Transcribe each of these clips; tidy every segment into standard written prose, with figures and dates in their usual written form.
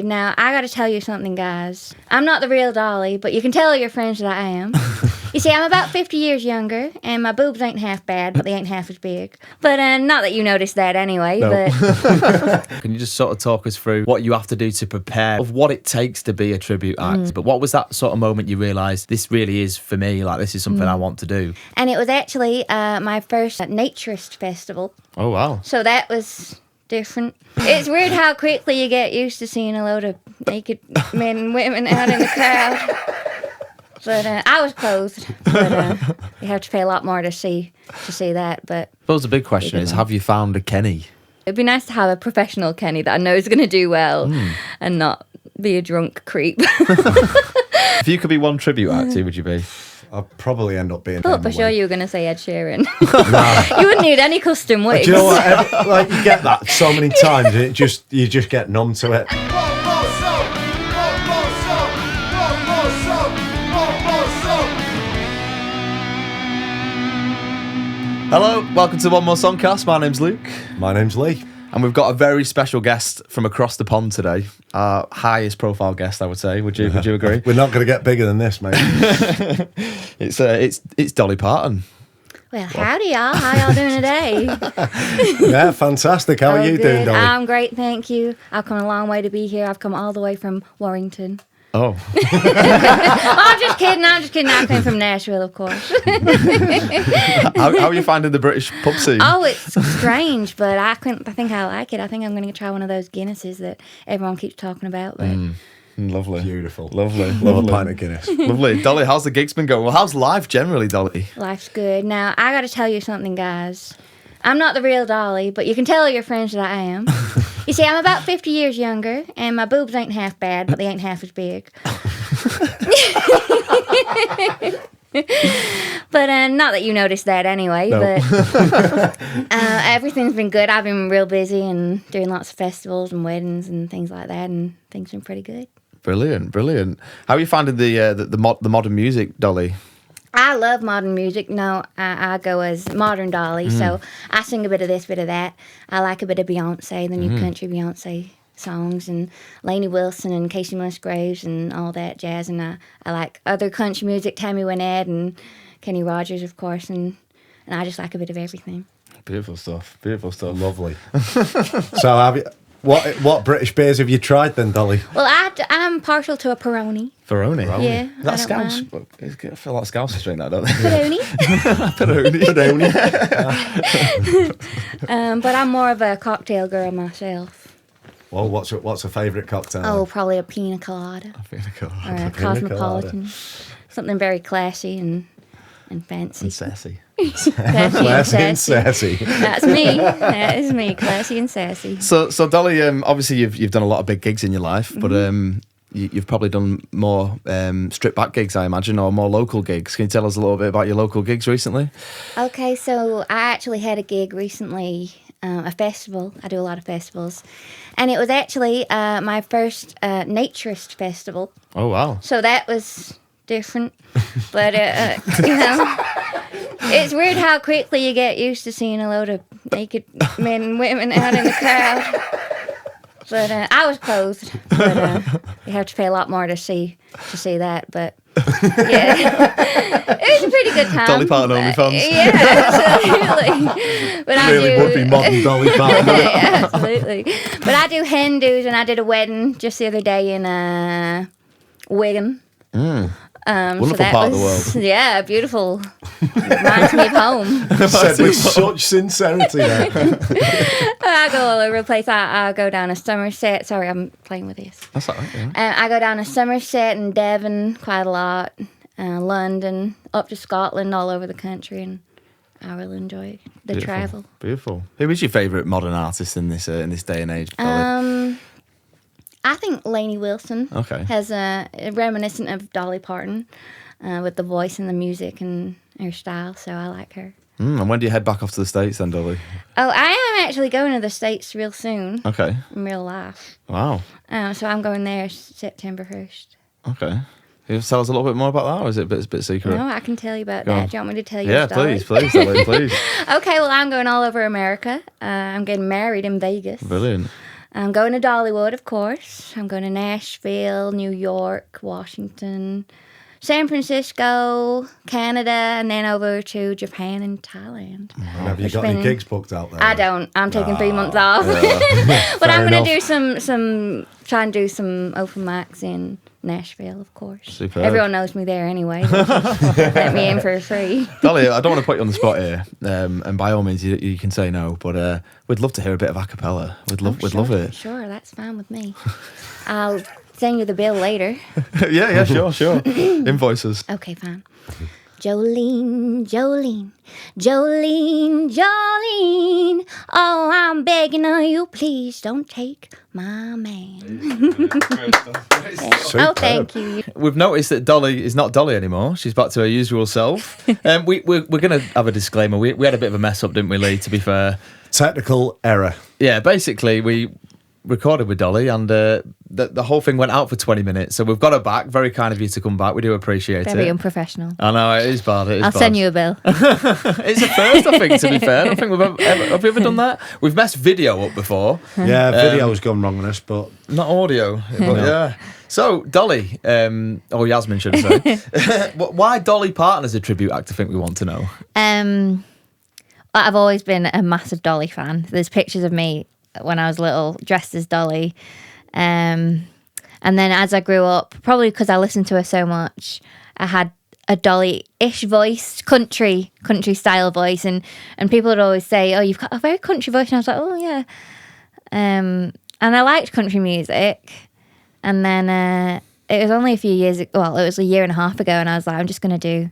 Now, I gotta tell you something, guys. I'm not the real Dolly, but you can tell your friends that I am. You see, I'm about 50 years younger, and my boobs ain't half bad, but they ain't half as big. But not that you noticed that anyway, but... Can you just sort of talk us through what you have to do to prepare, of what it takes to be a tribute act? But what was that sort of moment you realised, this really is for me, like this is something I want to do? And it was actually my first naturist festival. Oh, wow. So that was... different. It's weird how quickly you get used to seeing a load of naked men and women out in the crowd. But I was clothed. But you have to pay a lot more to see that. But I suppose the big question is, have you found a Kenny? It'd be nice to have a professional Kenny that I know is going to do well and not be a drunk creep. If you could be one tribute act, who would you be? I'll probably end up being. I thought for sure you were going to say Ed Sheeran. You wouldn't need any custom wigs. Do you know what? Like you get that so many times, and you just get numb to it. Hello, welcome to One More Songcast. My name's Luke. My name's Lee. And we've got a very special guest from across the pond today. Our highest profile guest, I would say. Would you agree? We're not going to get bigger than this, mate. It's Dolly Parton. Well, howdy, y'all. How y'all doing today? Yeah, fantastic. How are you doing, Dolly? I'm great, thank you. I've come a long way to be here. I've come all the way from Warrington. Oh. I'm just kidding. I came from Nashville, of course. How are you finding the British pub scene? Oh, it's strange, but I think I like it. I think I'm going to try one of those Guinnesses that everyone keeps talking about. But Lovely. Beautiful. Lovely. Love a pint of Guinness. Lovely. Dolly, how's the gigs been going? Well, how's life generally, Dolly? Life's good. Now, I got to tell you something, guys. I'm not the real Dolly, but you can tell your friends that I am. You see, I'm about 50 years younger, and my boobs ain't half bad, but they ain't half as big. But not that you noticed that anyway, but everything's been good. I've been real busy and doing lots of festivals and weddings and things like that, and things have been pretty good. Brilliant. How are you finding the modern music, Dolly? I love modern music. No, I go as Modern Dolly, so I sing a bit of this, bit of that. I like a bit of Beyonce, the new country Beyonce songs, and Lainey Wilson and Casey Musgraves and all that jazz. And I like other country music, Tammy Wynette and Kenny Rogers, of course, and I just like a bit of everything. Beautiful stuff. Lovely. So what British beers have you tried then, Dolly? Well, I'm partial to a Peroni. Peroni? Yeah. Is that Scouse? I feel like Scouse drink that, don't they? Peroni. But I'm more of a cocktail girl myself. Well, what's a favourite cocktail? Oh, probably a pina colada. Or a cosmopolitan. Something very classy and fancy. And sassy. Classy and sassy. That's me. That is me, classy and sassy. So Dolly, obviously you've done a lot of big gigs in your life, but you've probably done more stripped back gigs, I imagine, or more local gigs. Can you tell us a little bit about your local gigs recently? Okay, so I actually had a gig recently, a festival. I do a lot of festivals, and it was actually my first naturist festival. Oh wow! So that was different, but it's weird how quickly you get used to seeing a load of naked men and women out in the crowd. But I was clothed. But you have to pay a lot more to see that. But yeah, it was a pretty good time. Dolly Parton OnlyFans. Yeah, absolutely. But I really would be modern Dolly Parton. Yeah, absolutely. But I do hen dos, and I did a wedding just the other day in Wigan. Wonderful so part of the world. Yeah, beautiful. Reminds me of home. Said with such sincerity there. I go all over the place. I go down to Somerset. Sorry, I'm playing with this. That's all right. Yeah. I go down to Somerset and Devon quite a lot. London, up to Scotland, all over the country, and I really enjoy the travel. Beautiful. Who is your favourite modern artist in this day and age, Dolly? I think Lainey Wilson has a reminiscent of Dolly Parton with the voice and the music and her style, so I like her. And when do you head back off to the States then, Dolly? Oh, I am actually going to the States real soon. Okay. In real life. Wow. So I'm going there September 1st. Okay. Can you tell us a little bit more about that, or is it a bit secret? No, I can tell you about that. Do you want me to tell you? Yeah, please, Dolly, please. Okay, well, I'm going all over America. I'm getting married in Vegas. Brilliant. I'm going to Dollywood, of course. I'm going to Nashville, New York, Washington, San Francisco, Canada, and then over to Japan and Thailand. Have you got any gigs booked out there? I don't. I'm taking 3 months off. But I'm going to do try and do some open mics in Nashville, of course. Superb. Everyone knows me there anyway. Let me in for free. Dolly, I don't want to put you on the spot here, and by all means, you can say no, but we'd love to hear a bit of a cappella. We'd love it. Sure, that's fine with me. I'll send you the bill later. yeah, sure. Invoices. Okay, fine. Jolene, Jolene, Jolene, Jolene. Oh, I'm begging of you, please don't take my man. Oh, thank you. We've noticed that Dolly is not Dolly anymore. She's back to her usual self. We're going to have a disclaimer. We had a bit of a mess up, didn't we, Lee, to be fair? Technical error. Yeah, basically, we recorded with Dolly and the whole thing went out for 20 minutes. So we've got her back. Very kind of you to come back. We do appreciate it. Very unprofessional. I know, it is bad. I'll send you a bill. It's a first, I think, to be fair. I don't think have we ever done that? We've messed video up before. Yeah, video's gone wrong on us, but... Not audio, but yeah. So, Dolly, or Yazzmin, should I say. Why Dolly Parton as a tribute act, I think we want to know. I've always been a massive Dolly fan. There's pictures of me when I was little, dressed as Dolly. And then as I grew up, probably because I listened to her so much, I had a Dolly-ish voice, country style voice. And people would always say, oh, you've got a very country voice. And I was like, oh, yeah. And I liked country music. And then it was only a few years, it was a year and a half ago. And I was like, I'm going to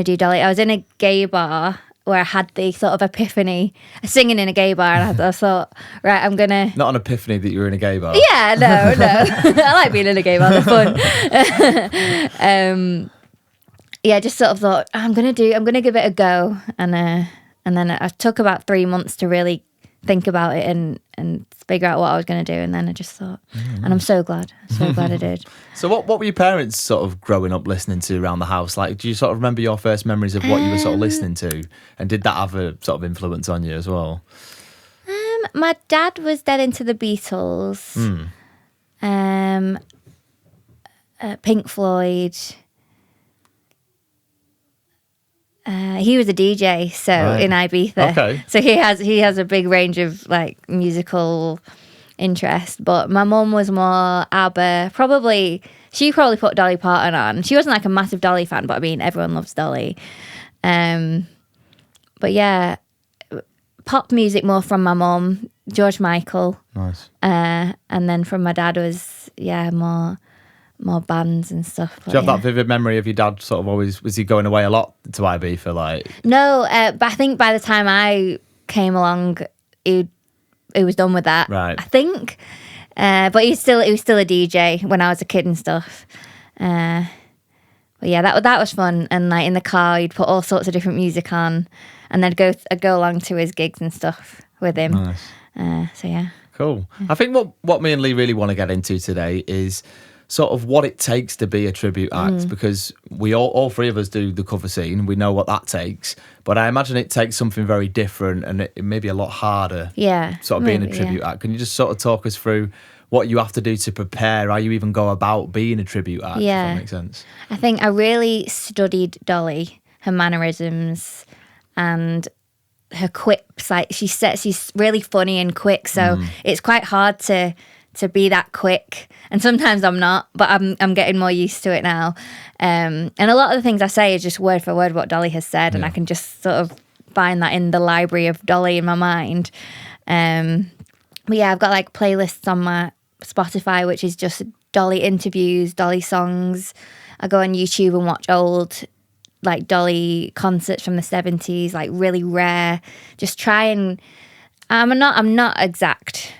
do Dolly. I was in a gay bar where I had the sort of epiphany, singing in a gay bar, and I thought, right, I'm gonna... Not an epiphany that you were in a gay bar. Yeah, no. I like being in a gay bar, they're fun. Yeah, just sort of thought, I'm gonna give it a go, and then I took about 3 months to really think about it and figure out what I was going to do, and then I just thought, and I'm so glad I did. So what were your parents sort of growing up listening to around the house? Like, do you sort of remember your first memories of what you were sort of listening to, and did that have a sort of influence on you as well? My dad was dead into the Beatles, Pink Floyd. He was a DJ, so right. in Ibiza. Okay. So he has a big range of like musical interest. But my mum was more ABBA. She probably put Dolly Parton on. She wasn't like a massive Dolly fan, but I mean everyone loves Dolly. But yeah, pop music more from my mum, George Michael. Nice. And then from my dad was more bands and stuff. Do you have that vivid memory of your dad sort of always, was he going away a lot to Ibiza like? No, but I think by the time I came along, he was done with that. Right. I think. But he was still a DJ when I was a kid and stuff. But yeah, that was fun. And like in the car, he'd put all sorts of different music on, and I'd go along to his gigs and stuff with him. Nice. So yeah. Cool. I think what me and Lee really want to get into today is sort of what it takes to be a tribute act, because we all three of us do the cover scene. We know what that takes, but I imagine it takes something very different, and it may be a lot harder. Yeah, sort of being a tribute act. Can you just sort of talk us through what you have to do to prepare? How you even go about being a tribute act? Yeah, if that makes sense. I think I really studied Dolly, her mannerisms, and her quips. Like she's really funny and quick, so it's quite hard to be that quick, and sometimes I'm not, but I'm getting more used to it now. And a lot of the things I say is just word for word what Dolly has said, and I can just sort of find that in the library of Dolly in my mind. But yeah, I've got like playlists on my Spotify, which is just Dolly interviews, Dolly songs. I go on YouTube and watch old like Dolly concerts from the 70s, like really rare. Just try and I'm not exact.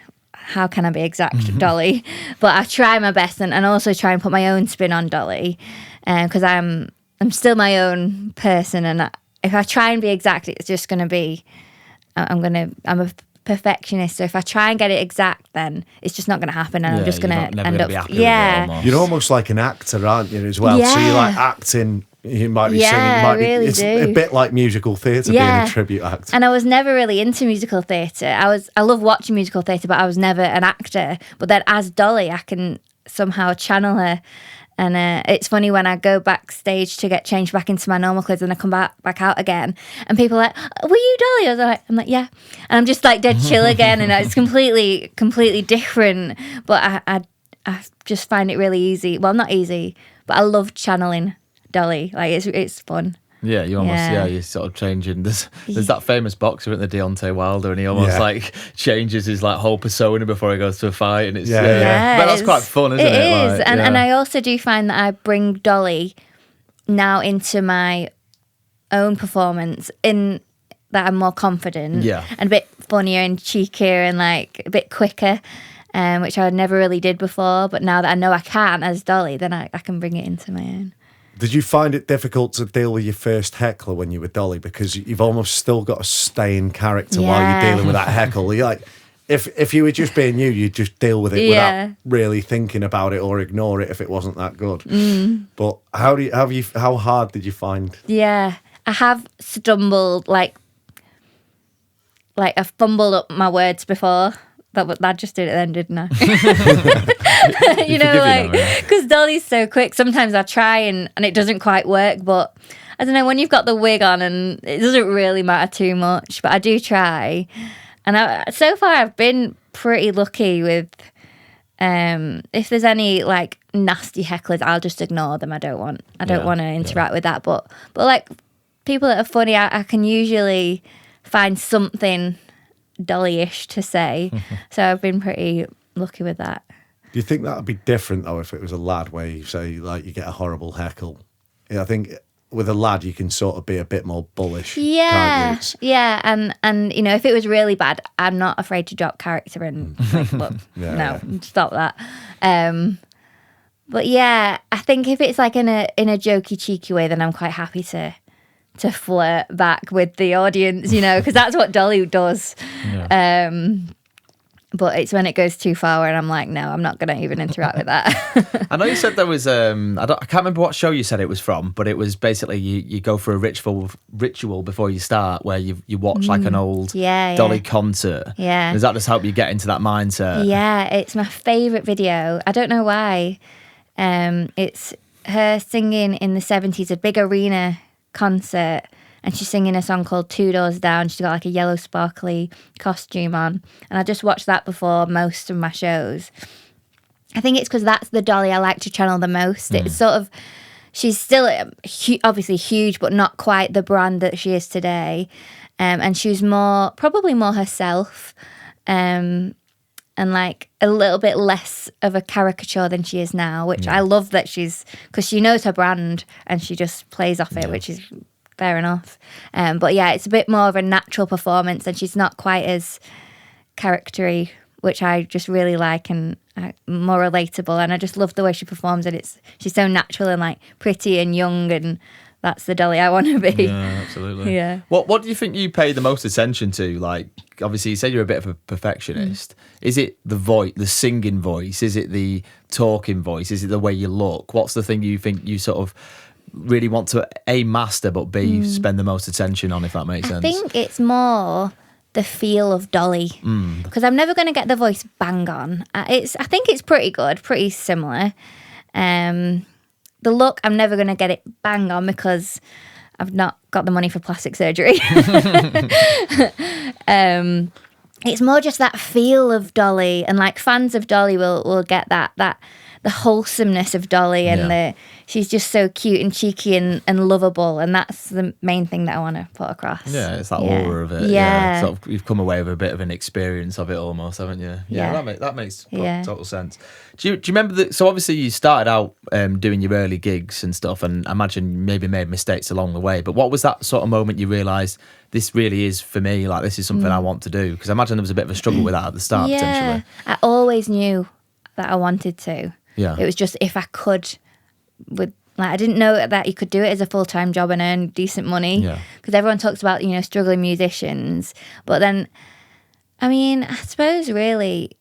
How can I be exact, Dolly? But I try my best, and also try and put my own spin on Dolly, because I'm still my own person, and if I try and be exact, it's just going to be, I'm a perfectionist, so if I try and get it exact, then it's just not going to happen, and I'm just going to end up, You're almost like an actor, aren't you, as well? Yeah. So you're like acting You might be Yeah, singing. I really it's do. a bit like musical theatre being a tribute act. And I was never really into musical theatre. I love watching musical theatre, but I was never an actor. But then as Dolly, I can somehow channel her. And it's funny when I go backstage to get changed back into my normal clothes and I come back out again and people are like, were you Dolly? I'm like, yeah. And I'm just like dead chill again and it's completely different. But I just find it really easy. Well, not easy, but I love channeling Dolly. Like it's fun. Yeah, you almost you're sort of changing. There's that famous boxer at the Deontay Wilder, and he almost like changes his like whole persona before he goes to a fight, and it's but that's quite fun, isn't it? It is, like, and I also do find that I bring Dolly now into my own performance in that I'm more confident, and a bit funnier and cheekier and like a bit quicker. Which I never really did before, but now that I know I can as Dolly, then I can bring it into my own. Did you find it difficult to deal with your first heckler when you were Dolly? Because you've almost still got to stay in character while you're dealing with that heckle. You're like, if you were just being you, you'd just deal with it without really thinking about it or ignore it if it wasn't that good. But how hard did you find? Yeah, I have stumbled, like I fumbled up my words before. That just did it then, didn't I? you know, like, because Dolly's so quick. Sometimes I try and it doesn't quite work, but I don't know, when you've got the wig on and it doesn't really matter too much, but I do try. And so far I've been pretty lucky with, if there's any like nasty hecklers, I'll just ignore them. I don't want to interact with that. But like people that are funny, I can usually find something Dolly-ish to say. So I've been pretty lucky with that. Do you think that would be different though if it was a lad, where you say like you get a horrible heckle? Yeah, I think with a lad you can sort of be a bit more bullish. Yeah, can't you? yeah, and you know, if it was really bad, I'm not afraid to drop character and like, look, stop that. But yeah, I think if it's like in a jokey, cheeky way, then I'm quite happy to flirt back with the audience, you know, because that's what Dolly does. But it's when it goes too far where I'm like, no, I'm not going to even interact with that. I know you said there was, I can't remember what show you said it was from, but it was basically you go for a ritual before you start where you watch like an old Dolly concert. Yeah. Does that just help you get into that mindset? Yeah, it's my favourite video. I don't know why. It's her singing in the 70s, a big arena concert, and she's singing a song called Two Doors Down. She's got like a yellow sparkly costume on, and I just watched that before most of my shows. I think it's because that's the Dolly I like to channel the most. It's sort of, she's still obviously huge, but not quite the brand that she is today, and she's probably more herself, and like a little bit less of a caricature than she is now, which I love that because she knows her brand and she just plays off it, which is fair enough. But yeah, it's a bit more of a natural performance and she's not quite as charactery, which I just really like and more relatable. And I just love the way she performs it. She's so natural and like pretty and young, and that's the Dolly I want to be. Yeah, absolutely. Yeah. What do you think you pay the most attention to? Like, obviously, you said you're a bit of a perfectionist. Is it the voice, the singing voice? Is it the talking voice? Is it the way you look? What's the thing you think you sort of really want to A, master, but B, spend the most attention on, if that makes sense? I think it's more the feel of Dolly, because I'm never going to get the voice bang on. I think it's pretty good, pretty similar. The look, I'm never going to get it bang on because I've not got the money for plastic surgery. It's more just that feel of Dolly, and like fans of Dolly will get that the wholesomeness of Dolly, and she's just so cute and cheeky and lovable, and that's the main thing that I want to put across. Yeah, it's that aura of it. Yeah. Sort of, you've come away with a bit of an experience of it almost, haven't you? Yeah. That makes total sense. Do you remember that? So obviously you started out doing your early gigs and stuff, and I imagine you maybe made mistakes along the way, but what was that sort of moment you realised this really is for me, like this is something I want to do? Because I imagine there was a bit of a struggle with that at the start, potentially. I always knew that I wanted to. Yeah. It was just if I could, I didn't know that you could do it as a full-time job and earn decent money. Yeah. Because everyone talks about, struggling musicians. But then, I mean, I suppose really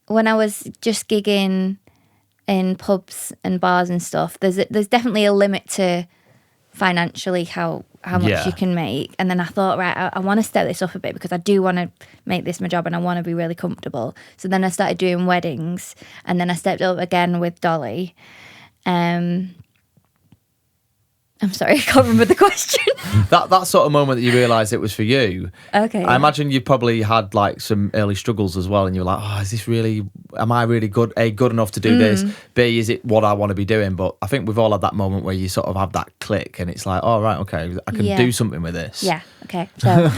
when I was just gigging in pubs and bars and stuff, there's definitely a limit to financially how much you can make. And then I thought, right, I want to step this up a bit because I do want to make this my job and I want to be really comfortable. So then I started doing weddings, and then I stepped up again with Dolly. I'm sorry, I can't remember the question. that sort of moment that you realised it was for you. Okay. I imagine you probably had like some early struggles as well, and you were like, "Oh, is this really? Am I really good? A, good enough to do this? B, is it what I want to be doing?" But I think we've all had that moment where you sort of have that click, and it's like, "Oh, right, okay, I can do something with this." Yeah. Okay. So,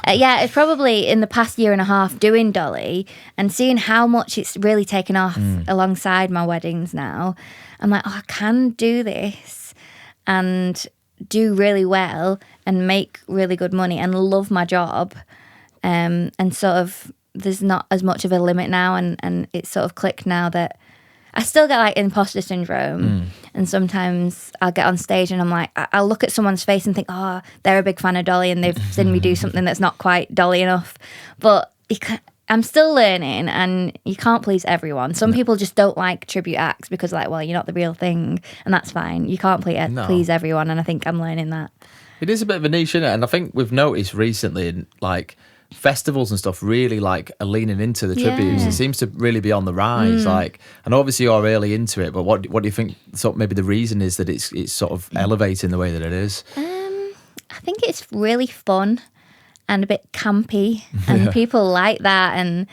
it's probably in the past year and a half doing Dolly and seeing how much it's really taken off alongside my weddings now. I'm like, oh, I can do this and do really well and make really good money and love my job, and sort of there's not as much of a limit now, and it's sort of clicked now that I still get like imposter syndrome, and sometimes I'll get on stage and I'm like, I'll look at someone's face and think, oh, they're a big fan of Dolly and they've seen me do something that's not quite Dolly enough, but I'm still learning, and you can't please everyone. Some people just don't like tribute acts because, like, well, you're not the real thing, and that's fine. You can't please everyone, and I think I'm learning that. It is a bit of a niche, isn't it? And I think we've noticed recently, like, festivals and stuff really, like, are leaning into the tributes. It seems to really be on the rise. Like, and obviously you're really into it, but what do you think sort of maybe the reason is that it's sort of elevating the way that it is? I think it's really fun and a bit campy, and people like that. And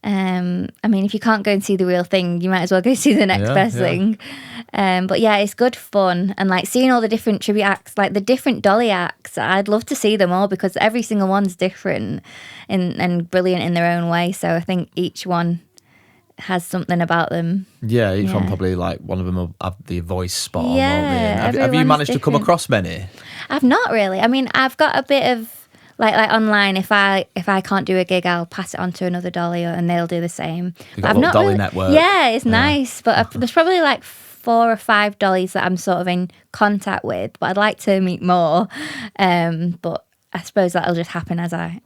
I mean, if you can't go and see the real thing, you might as well go see the next best thing. But yeah, it's good fun, and like seeing all the different tribute acts, like the different Dolly acts. I'd love to see them all because every single one's different and brilliant in their own way. So I think each one has something about them. Yeah, each one probably, like, one of them will have the voice spot on. Yeah, Have you managed to come across many? I've not really. I mean, I've got a bit of like online. If I can't do a gig, I'll pass it on to another Dolly, and they'll do the same. You've got a little Dolly network. Yeah, it's nice. But there's probably like 4 or 5 Dollys that I'm sort of in contact with. But I'd like to meet more. But I suppose that'll just happen as I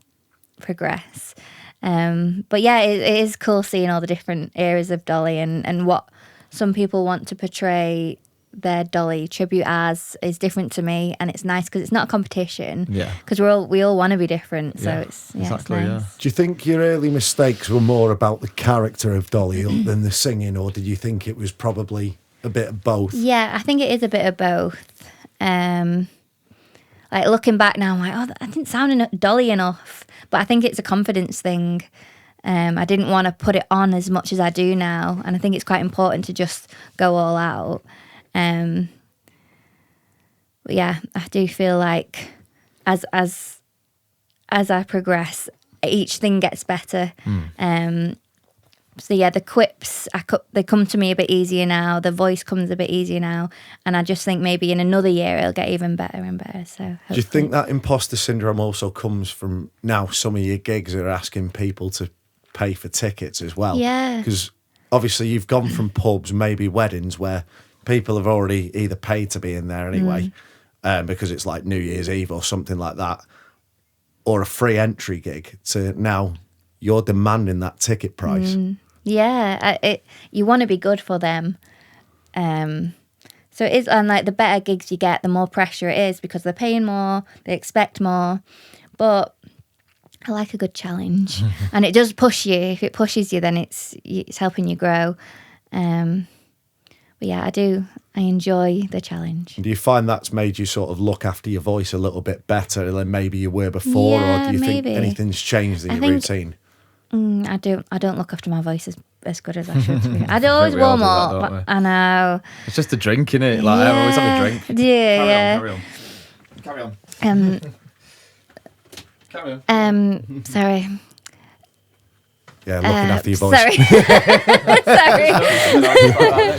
progress. But yeah, it is cool seeing all the different eras of Dolly and what some people want to portray their Dolly tribute as is different to me, and it's nice because it's not a competition. Yeah, because we all want to be different. So it's exactly. It's nice. Do you think your early mistakes were more about the character of Dolly than the singing, or did you think it was probably a bit of both? Yeah, I think it is a bit of both. Like looking back now, I'm like, oh, I didn't sound Dolly enough, but I think it's a confidence thing. I didn't want to put it on as much as I do now, and I think it's quite important to just go all out. But yeah, I do feel like as I progress, each thing gets better. So yeah, the quips they come to me a bit easier now. The voice comes a bit easier now, and I just think maybe in another year it'll get even better and better. So hopefully. Do you think that imposter syndrome also comes from now some of your gigs are asking people to pay for tickets as well? Yeah, because obviously you've gone from pubs, maybe weddings where people have already either paid to be in there anyway, because it's like New Year's Eve or something like that, or a free entry gig, to now you're demanding that ticket price. Yeah, you want to be good for them. So it is, and like the better gigs you get, the more pressure it is because they're paying more, they expect more. But I like a good challenge, and it does push you. If it pushes you, then it's helping you grow. But yeah, I enjoy the challenge. Do you find that's made you sort of look after your voice a little bit better than maybe you were before, or do you think anything's changed in your routine? I don't look after my voice as good as I should. I'd always warm up. I know. It's just a drink, innit? Like, I always have a drink. Carry on. Sorry. Yeah, looking after your voice. Sorry.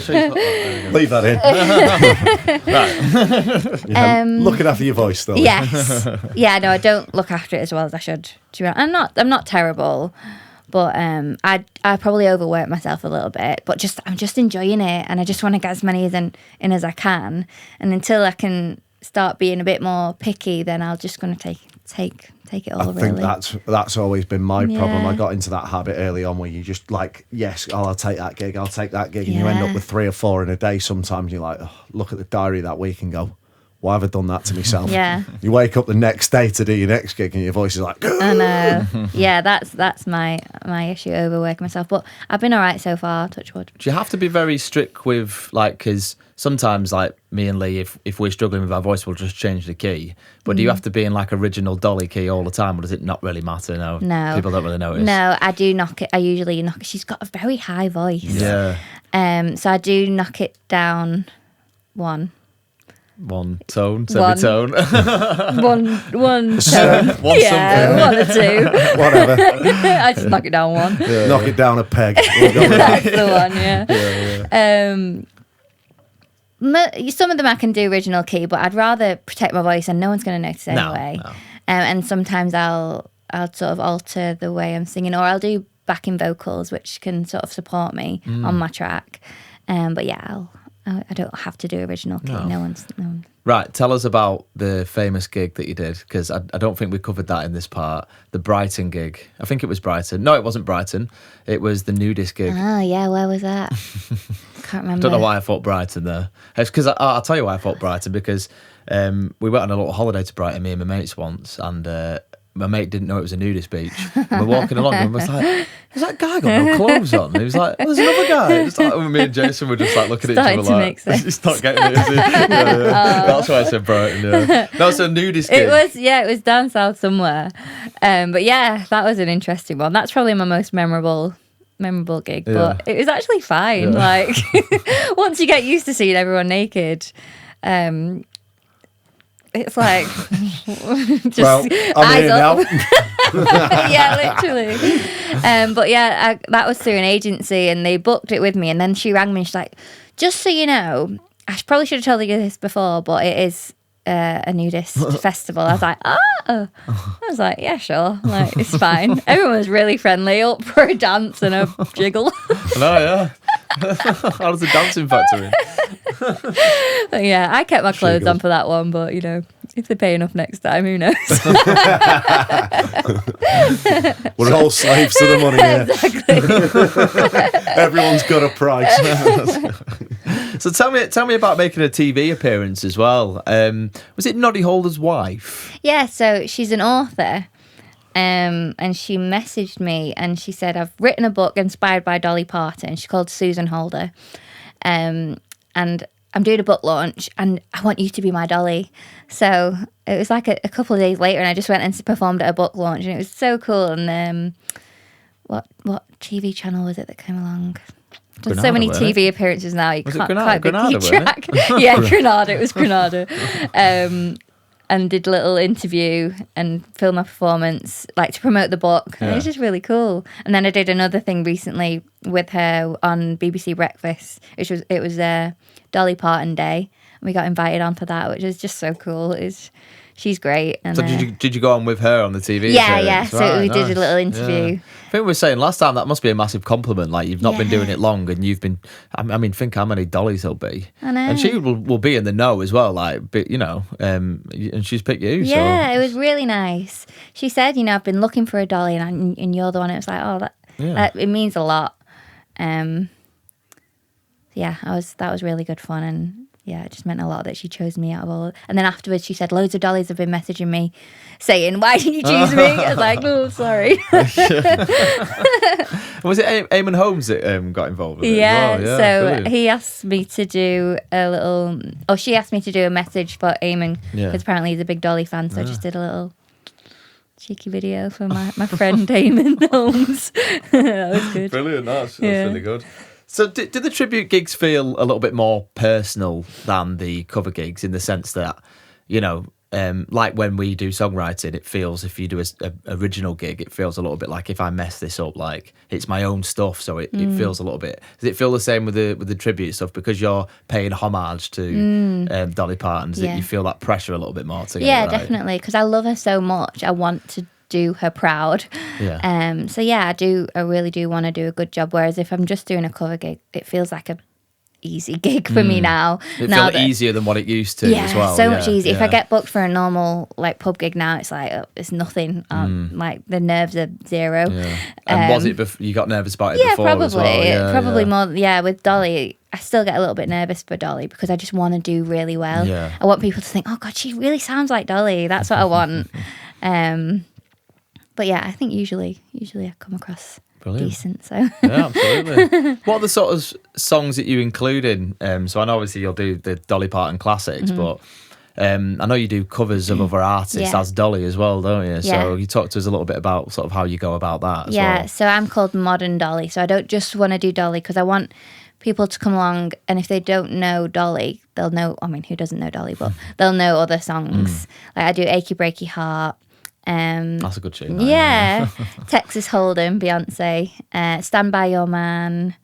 Sorry. Leave that in. Looking after your voice, though. Yes. Yeah, no, I don't look after it as well as I should. I'm not terrible, but I probably overwork myself a little bit. But I'm just enjoying it, and I just want to get as many in as I can. And until I can start being a bit more picky, then I'm just going to take it all. I think that's always been my problem. I got into that habit early on where you just like, yes, I'll take that gig, and you end up with 3 or 4 in a day. Sometimes you're like, oh, look at the diary that week and go, why have I done that to myself? Yeah. You wake up the next day to do your next gig and your voice is like, I know. Yeah, that's my issue, overworking myself. But I've been all right so far, touch wood. Do you have to be very strict with, like, because sometimes, like, me and Lee, if we're struggling with our voice, we'll just change the key. But do you have to be in, like, original Dolly key all the time, or does it not really matter? No. People don't really notice. No, I do knock it. I usually knock it. She's got a very high voice. Yeah. So I do knock it down one tone, One. semitone. one tone. One Yeah, something. one or two. whatever. I just knock it down one. Knock it down a peg. We'll go with that. That's the one, yeah. Some of them I can do original key, but I'd rather protect my voice, and no one's going to notice anyway. No. And sometimes I'll sort of alter the way I'm singing, or I'll do backing vocals, which can sort of support me on my track. But yeah, I don't have to do original key. No one's. Right, tell us about the famous gig that you did, because I don't think we covered that in this part. The Brighton gig. I think it was Brighton. No, it wasn't Brighton. It was the Nudist gig. Oh, yeah, where was that? Can't remember. Don't know why I thought Brighton there. It's because I'll tell you why I thought Brighton, because we went on a little holiday to Brighton, me and my mates once, and my mate didn't know it was a nudist beach. And we're walking along and was like, "Has that guy got no clothes on?" And he was like, "There's another guy." It's like, me and Jason were just like looking at each other like, "He's not getting it, is he?" That's why I said Brighton. Yeah. That was a nudist gig. It was down south somewhere. But yeah, that was an interesting one. That's probably my most memorable gig. But it was actually fine. Yeah. Like once you get used to seeing everyone naked. It's like just I'm here now. Yeah, literally. But yeah, that was through an agency, and they booked it with me. And then she rang me and she's like, "Just so you know, I probably should have told you this before, but it is a nudist festival." I was like, "Oh." I was like, "Yeah, sure. Like, it's fine." Everyone was really friendly, up for a dance and a jiggle. No, yeah. How does the dancing factor in? But yeah, I kept my clothes on for that one, but you know, if they pay enough next time, who knows? We're all slaves to the money here. Exactly. Everyone's got a price. So tell me about making a TV appearance as well. Was it Noddy Holder's wife? Yeah, so she's an author. And she messaged me and she said, "I've written a book inspired by Dolly Parton." She's called Susan Holder. And I'm doing a book launch and I want you to be my Dolly. So it was like a couple of days later, and I just went and performed at a book launch, and it was so cool. And what TV channel was it that came along? There's so many TV appearances now, you can't quite keep track. Yeah, Granada. It was Granada. And did a little interview and filmed my performance, like to promote the book. And it was just really cool. And then I did another thing recently with her on BBC Breakfast, which was Dolly Parton Day. And we got invited onto that, which was just so cool. She's great. And, so did you go on with her on the TV? Yeah. Series? So we did a little interview. Yeah. I think we were saying last time that must be a massive compliment. Like, you've not been doing it long, and you've been. I mean, think how many Dollys there'll be. I know. And she will be in the know as well. Like, but, you know, and she's picked you. Yeah, so. It was really nice. She said, "I've been looking for a Dolly, and you're the one." It was like, "Oh, that it means a lot." Yeah, that was really good fun, and yeah, it just meant a lot that she chose me out of all. And then afterwards, she said, "Loads of Dollys have been messaging me, saying, 'Why didn't you choose me?'" I was like, "Oh, sorry." Was it Eamonn Holmes that got involved with it? Yeah, as well? so brilliant. he asked me to do she asked me to do a message for Eamonn, because apparently he's a big Dolly fan. So I just did a little cheeky video for my friend Yazzmin Holmes. That was good. Brilliant, that's really good. So did the tribute gigs feel a little bit more personal than the cover gigs, in the sense that, you know, like when we do songwriting, it feels, if you do a original gig, it feels a little bit like if I mess this up, like it's my own stuff, so it feels a little bit. Does it feel the same with the tribute stuff, because you're paying homage to Dolly Parton? Does you feel that pressure a little bit more together? Yeah, definitely, because I love her so much. I want to do her proud. So yeah, I really do want to do a good job. Whereas if I'm just doing a cover gig, it feels like easy gig for me now. It now feels easier than what it used to as well. So much easier. If I get booked for a normal like pub gig now, it's like it's nothing. Like the nerves are zero. Yeah. And was it you got nervous about it before probably, as well? Probably more. Yeah, with Dolly, I still get a little bit nervous for Dolly because I just want to do really well. Yeah. I want people to think, oh God, she really sounds like Dolly. That's what I want. But yeah, I think usually I come across decent. So yeah, absolutely. What are the sort of songs that you include in? So I know obviously you'll do the Dolly Parton classics, but I know you do covers of other artists as Dolly as well, don't you? So you talk to us a little bit about sort of how you go about that as well. So I'm called Modern Dolly. So I don't just want to do Dolly because I want people to come along, and if they don't know Dolly, they'll know, I mean, who doesn't know Dolly, but they'll know other songs. Like I do Achy Breaky Heart. That's a good tune. Yeah. Texas Hold'em, Beyonce. Stand By Your Man.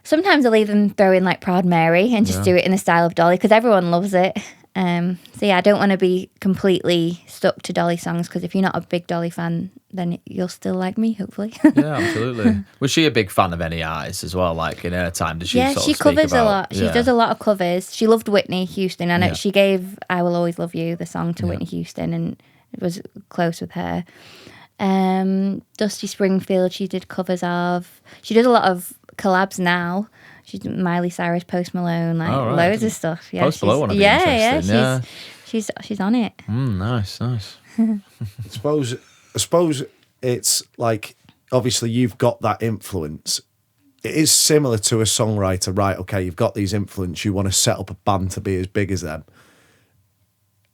Sometimes I'll even throw in like Proud Mary and just do it in the style of Dolly because everyone loves it. So yeah, I don't want to be completely stuck to Dolly songs because if you're not a big Dolly fan, then you'll still like me, hopefully. Yeah, absolutely. Was she a big fan of any artists as well? Like in her time, did she? Yeah, sort she of speak covers about, a lot. She does a lot of covers. She loved Whitney Houston. I know she gave "I Will Always Love You" the song to Whitney Houston, and it was close with her. Dusty Springfield, she did covers of. She does a lot of collabs now. She's Miley Cyrus, Post Malone, like loads of stuff. Yeah, Post Malone, she's on it. Nice. I suppose it's like, obviously you've got that influence. It is similar to a songwriter, right? Okay, you've got these influence. You want to set up a band to be as big as them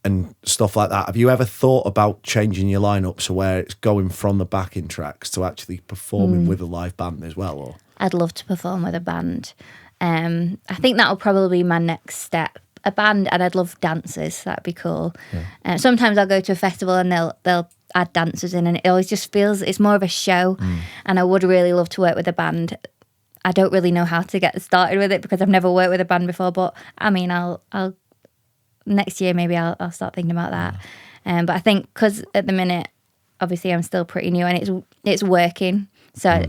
and stuff like that. Have you ever thought about changing your lineup so where it's going from the backing tracks to actually performing with a live band as well? Or I'd love to perform with a band. I think that'll probably be my next step. A band, and I'd love dancers. That'd be cool. Yeah. Sometimes I'll go to a festival and they'll add dancers in, and it always just feels it's more of a show. And I would really love to work with a band. I don't really know how to get started with it because I've never worked with a band before. But I mean, I'll next year maybe I'll start thinking about that. But I think because at the minute, obviously I'm still pretty new and it's working, so.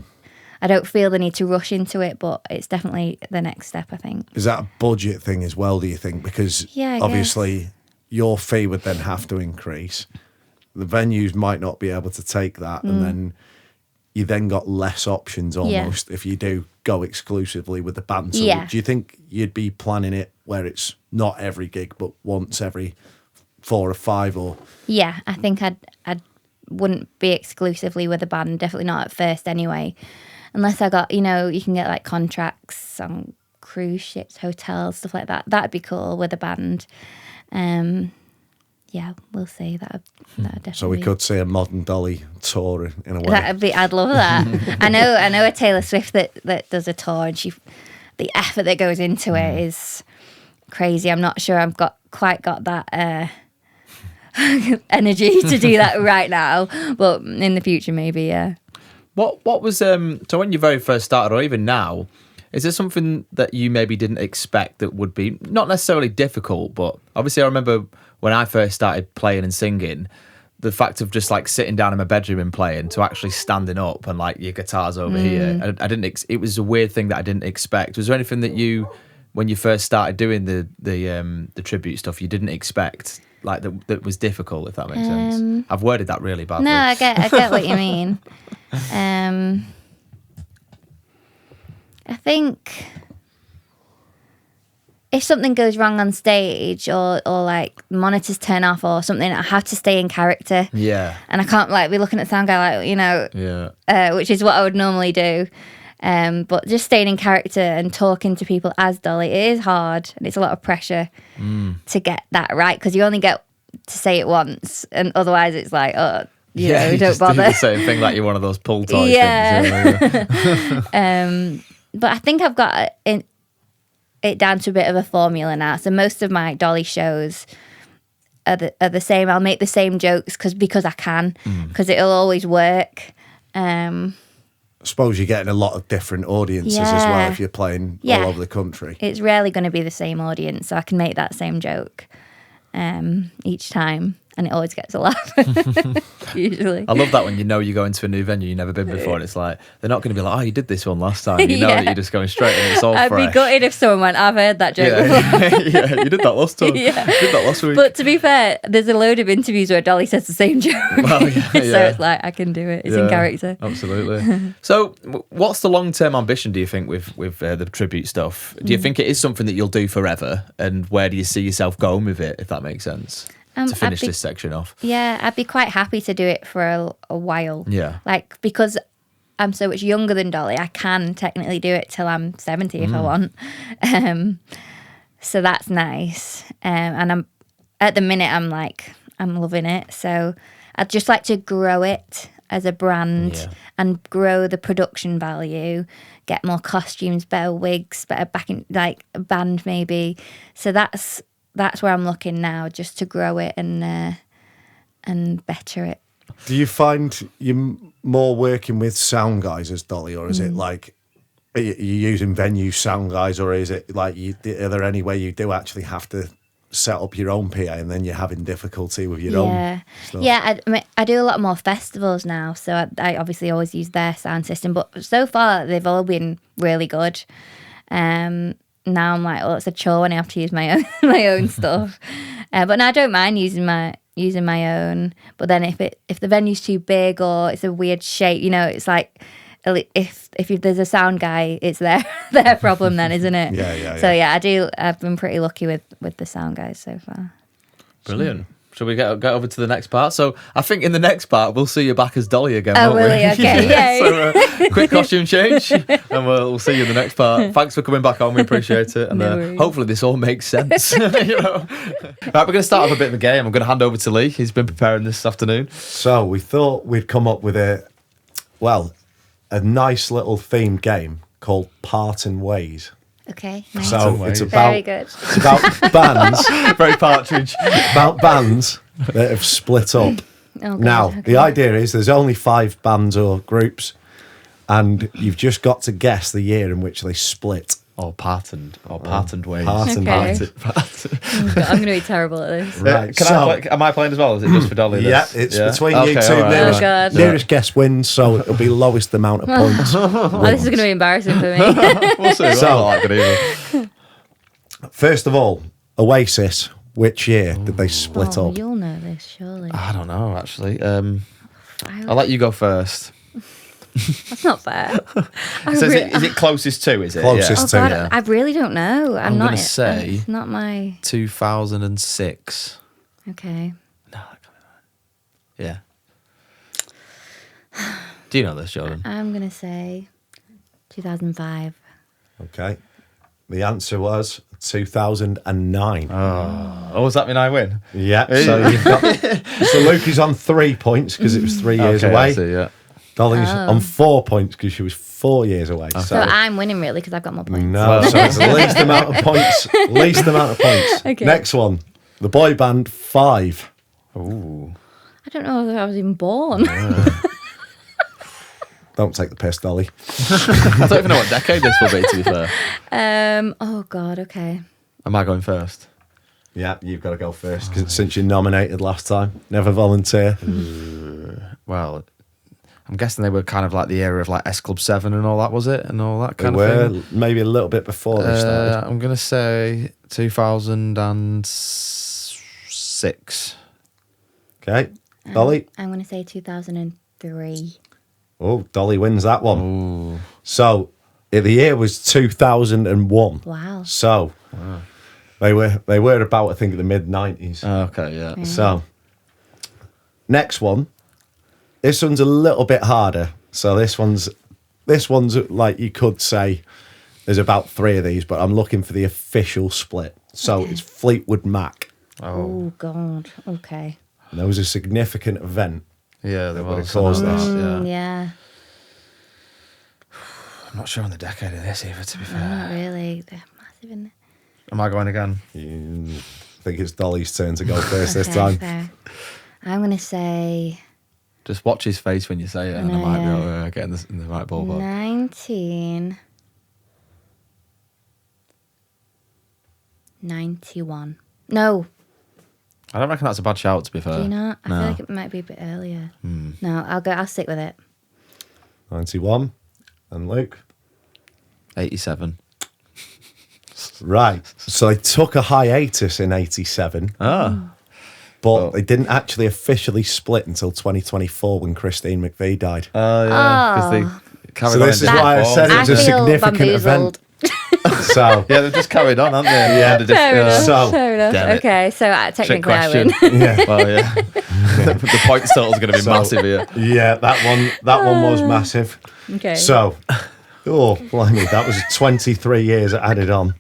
I don't feel the need to rush into it, but it's definitely the next step, I think. Is that a budget thing as well, do you think? Because obviously your fee would then have to increase. The venues might not be able to take that, and then you then got less options almost if you do go exclusively with the band. So do you think you'd be planning it where it's not every gig, but once every 4 or 5 or... Yeah, I think I wouldn't be exclusively with a band, definitely not at first anyway. Unless I got, you can get like contracts on cruise ships, hotels, stuff like that. That'd be cool with a band. Yeah, we'll see. That'd definitely. So we could see a Modern Dolly tour in a way. I'd love that. I know a Taylor Swift that does a tour, and the effort that goes into it is crazy. I'm not sure I've quite got that energy to do that right now, but in the future maybe, yeah. What was so when you very first started, or even now, is there something that you maybe didn't expect that would be not necessarily difficult, but obviously I remember when I first started playing and singing, the fact of just like sitting down in my bedroom and playing to actually standing up and like your guitar's over here, I didn't. It was a weird thing that I didn't expect. Was there anything that you, when you first started doing the tribute stuff, you didn't expect? Like that was difficult, if that makes sense. I've worded that really badly. No, I get what you mean. I think if something goes wrong on stage or like monitors turn off or something, I have to stay in character. Yeah. And I can't like be looking at the sound guy like, which is what I would normally do. But just staying in character and talking to people as Dolly, it is hard and it's a lot of pressure to get that right because you only get to say it once and otherwise it's like, you don't just bother. Do the same thing like you're one of those pull toy things. But I think I've got it down to a bit of a formula now. So most of my Dolly shows are the same. I'll make the same jokes because I can, because it'll always work. I suppose you're getting a lot of different audiences as well if you're playing all over the country. It's rarely going to be the same audience, so I can make that same joke each time. and it always gets a laugh. Usually, I love that when you know you go into a new venue you've never been before, and it's like they're not going to be like, oh, you did this one last time. You know that you're just going straight, and it's all I'd fresh. be gutted if someone went, I've heard that joke before. Yeah, you did that last time. Yeah. You did that last week. But to be fair, there's a load of interviews where Dolly says the same joke. Well, yeah, So yeah. it's like, I can do it. It's in character. Absolutely. So, what's the long-term ambition, do you think, with the tribute stuff? Do you think it is something that you'll do forever? And where do you see yourself going with it, if that makes sense? To finish this section off. Yeah, I'd be quite happy to do it for a while. Yeah. Like, because I'm so much younger than Dolly, I can technically do it till I'm 70 if I want. So that's nice. And I'm at the minute, I'm loving it. So I'd just like to grow it as a brand and grow the production value, get more costumes, better wigs, better backing, like a band maybe. So that's where I'm looking now, just to grow it and better it. Do you find you're more working with sound guys as Dolly, or is it like are you using venue sound guys, or is it like are there any way you do actually have to set up your own PA and then you're having difficulty with your own stuff? Yeah, I do a lot more festivals now, so I obviously always use their sound system, but so far they've all been really good. Now I'm like, it's a chore when I have to use my own stuff. But now I don't mind using my own. But then if the venue's too big or it's a weird shape, it's like if there's a sound guy, it's their problem then, isn't it? Yeah. So I've been pretty lucky with the sound guys so far. Brilliant. Shall we get over to the next part? So I think in the next part we'll see you back as Dolly again. Oh, won't really? we? Okay, yay. So quick costume change, and we'll see you in the next part. Thanks for coming back on. We appreciate it, and No worries. hopefully this all makes sense. Right, we're going to start off a bit of a game. I'm going to hand over to Lee. He's been preparing this afternoon. So we thought we'd come up with a nice little themed game called Parton Ways. Okay, nice. So it's about Very good. it's about bands, Very partridge. about bands that have split up. Oh, God, Now, okay. the idea is there's only 5 bands or groups, and you've just got to guess the year in which they split. Or patterned ways. Parton Okay. ways. Oh, God, I'm going to be terrible at this. Right. Am I playing as well? Or is it just for Dolly? Yeah, this? it's between you two. all right, Nearest, Oh, God. nearest guess wins, so it'll be lowest amount of points. Oh, this is going to be embarrassing for me. We'll see. So- Well, I like it either. First of all, Oasis. Which year did they split Oh, up? you'll know this, surely. I don't know, actually. I'll let you go first. That's not fair. So is it closest to, is it? Closest Oh, to, God, yeah. I really don't know. I'm not gonna say- It's not my... 2006. Okay. No, that can't be right. Yeah. Do you know this, Jordan? I'm going to say 2005. Okay. The answer was 2009. Oh, does that mean I win? Yeah. So you've got. So Luke is on 3 points because it was 3 years Okay, away. I see, yeah. Dolly's on 4 points because she was 4 years away. So I'm winning, really, because I've got more points. no, so it's the least amount of points. Least amount of points. Okay. Next one, the boy band 5. Ooh. I don't know if I was even born. Don't take the piss, Dolly. I don't even know what decade this will be, to be fair. Oh, God, okay. Am I going first? Yeah, you've got to go first because since you nominated last time, never volunteer. Well, I'm guessing they were kind of like the era of like S Club 7 and all that, was it? And all that They kind were of thing. maybe a little bit before they started. I'm going to say 2006. Okay, Dolly. I'm going to say 2003. Oh, Dolly wins that one. Ooh. So the year was 2001. Wow. So they were about, I think, the mid-90s. Okay, yeah. So next one. This one's a little bit harder. So this one's like you could say there's about 3 of these, but I'm looking for the official split. So it's Fleetwood Mac. Oh, God. Okay. And there was a significant event. Yeah, there would was. have caused this. Yeah. I'm not sure on the decade of this either, to be fair. Not really. They're massive, isn't Am I going again? I think it's Dolly's turn to go first they? this time. Fair. I'm going to say Just watch his face when you say it, and I might be able to get in the right ballpark. 1991. No. I don't reckon that's a bad shout, to be fair. Do you not? I No. feel like it might be a bit earlier. No, I'll stick with it. 91. And Luke? 87. Right. So they took a hiatus in 87. But they didn't actually officially split until 2024 when Christine McVie died. Oh, yeah. Because they carried So on this in is why I different said it forms. was a I feel significant event. bamboozled. So, Yeah, they've just carried on, haven't they? Yeah. Fair enough. So- fair enough. Damn it. Okay, so Trick technically I question. win. yeah. Well, yeah. The point total's going to be massive here. Yeah, that one was massive. Okay. So, blimey, that was 23 years added on.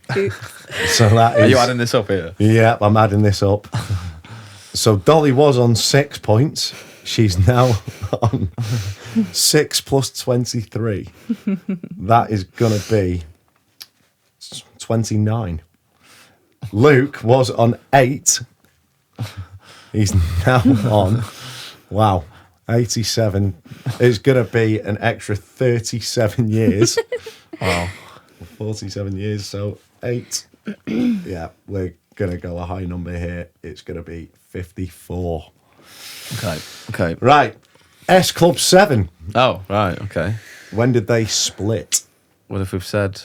So that is... Are you adding this up here? Yeah, I'm adding this up. So Dolly was on 6 points. She's now on 6 plus 23. That is going to be 29. Luke was on 8. He's now on, 87. It's going to be an extra 37 years. Wow. 47 years, so 8. Yeah, we're going to go a high number here. It's going to be 54. Okay. Right, S Club 7. Oh, right. Okay. When did they split? What if we've said...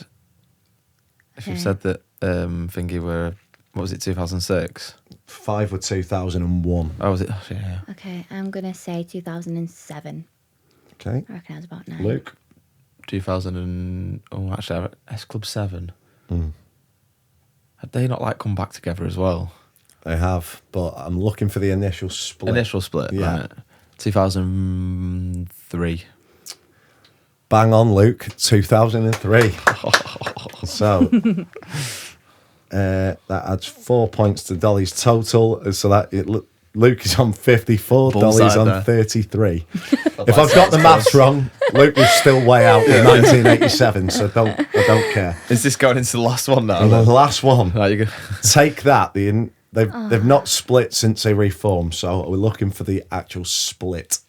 If you've said that Thingy were... What was it, 2006? 5 were 2001. Oh, was it? Oh, yeah. Okay, I'm going to say 2007. Okay, I reckon I was about 9. Luke. 2000 and... Oh, actually, S Club 7. Had they not, come back together as well? They have, but I'm looking for the initial split. Initial split, Yeah. right. 2003. Bang on, Luke. 2003. So that adds 4 points to Dolly's total. So that Luke is on 54. Bullseye Dolly's on there. 33. If I've got the maths wrong, Luke was still way out in 1987. So I don't care. Is this going into the last one now? And the last one. Right, you go. Take that. They've not split since they reformed. So we're looking for the actual split.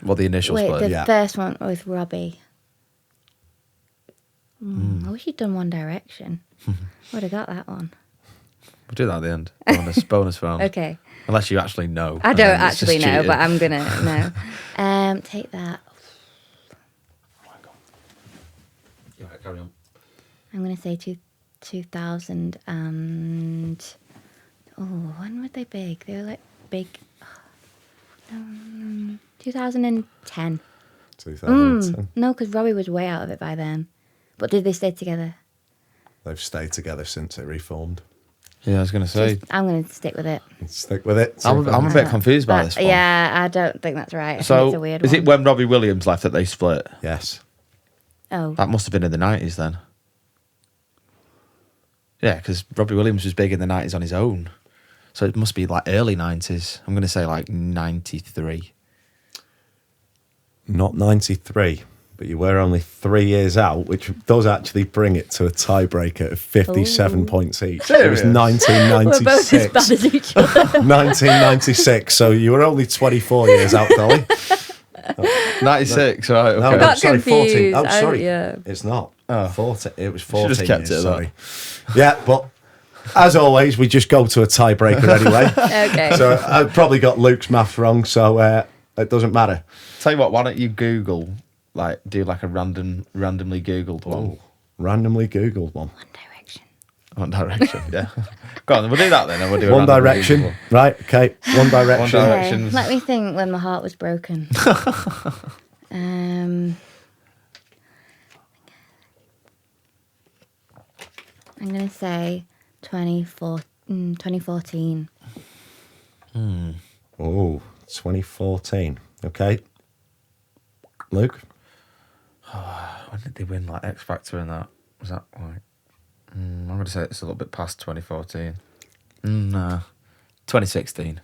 Well, the initial Wait, split. the yeah. first one with Robbie. I wish you'd done One Direction. Would have got that one. We'll do that at the end. Bonus round. Okay. Unless you actually know. I and don't then it's actually just know, cheating. but I'm going to know. Take that. Yeah, carry on. I'm going to say 2000 and... Oh, when were they big? They were like big... 2010. 2010. No, because Robbie was way out of it by then. But did they stay together? They've stayed together since they reformed. Yeah, I was going to say. I'm going to stick with it. Stick with it. I'm a bit confused by this one. Yeah, I don't think that's right. I think it's So, a weird is one. it when Robbie Williams left that they split? Yes. Oh. That must have been in the 90s then. Yeah, because Robbie Williams was big in the 90s on his own. So it must be early 90s. I'm going to say 93. Not 93, but you were only 3 years out, which does actually bring it to a tiebreaker of 57 points each. It was Serious? We're both as 1996. bad as each other. 1996, so you were only 24 years out, Dolly. 96, right. Okay. No, I got sorry, 14. confused. Oh, sorry. Yeah. It's not. Oh. 14. It was Should've 14 kept years, it at that. sorry. Yeah, but as always, we just go to a tiebreaker anyway. Okay. So I probably got Luke's maths wrong, so it doesn't matter. Tell you what, why don't you Google, do a randomly Googled one? Randomly Googled one. One Direction. One Direction, yeah. Go on, we'll do that then. And we'll do a One randomly Direction. Googled one. Right, okay. One Direction. One Okay, Direction's- let me think when my heart was broken. I'm going to say 2014. Oh, 2014. Okay. Luke? When did they win X Factor and that? Was that I'm going to say it's a little bit past 2014. Nah. 2016.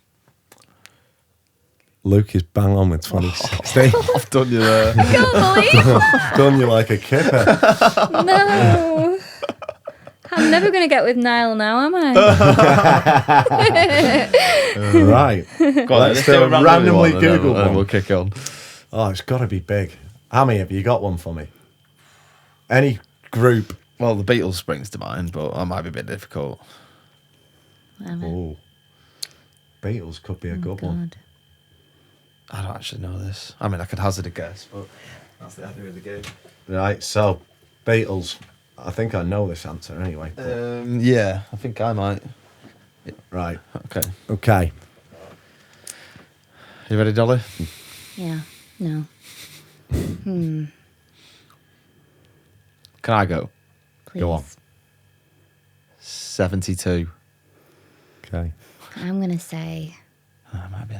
Luke is bang on with 2016. I've done you there. I can't believe Done you like a kipper. No. I'm never going to get with Niall now, am I? Right. Go on, Let's do a randomly Google and one. we'll kick on. Oh, it's got to be big. Hammy, have you got one for me? Any group? Well, the Beatles springs to mind, but that might be a bit difficult. Oh. Beatles could be a good one. I don't actually know this. I mean, I could hazard a guess, but that's the idea of the game. Right, so Beatles. I think I know this answer anyway. Yeah, I think I might. Right. Okay. You ready, Dolly? Yeah. No. Can I go? Please. Go on. 72. Okay. I'm going to say That might be.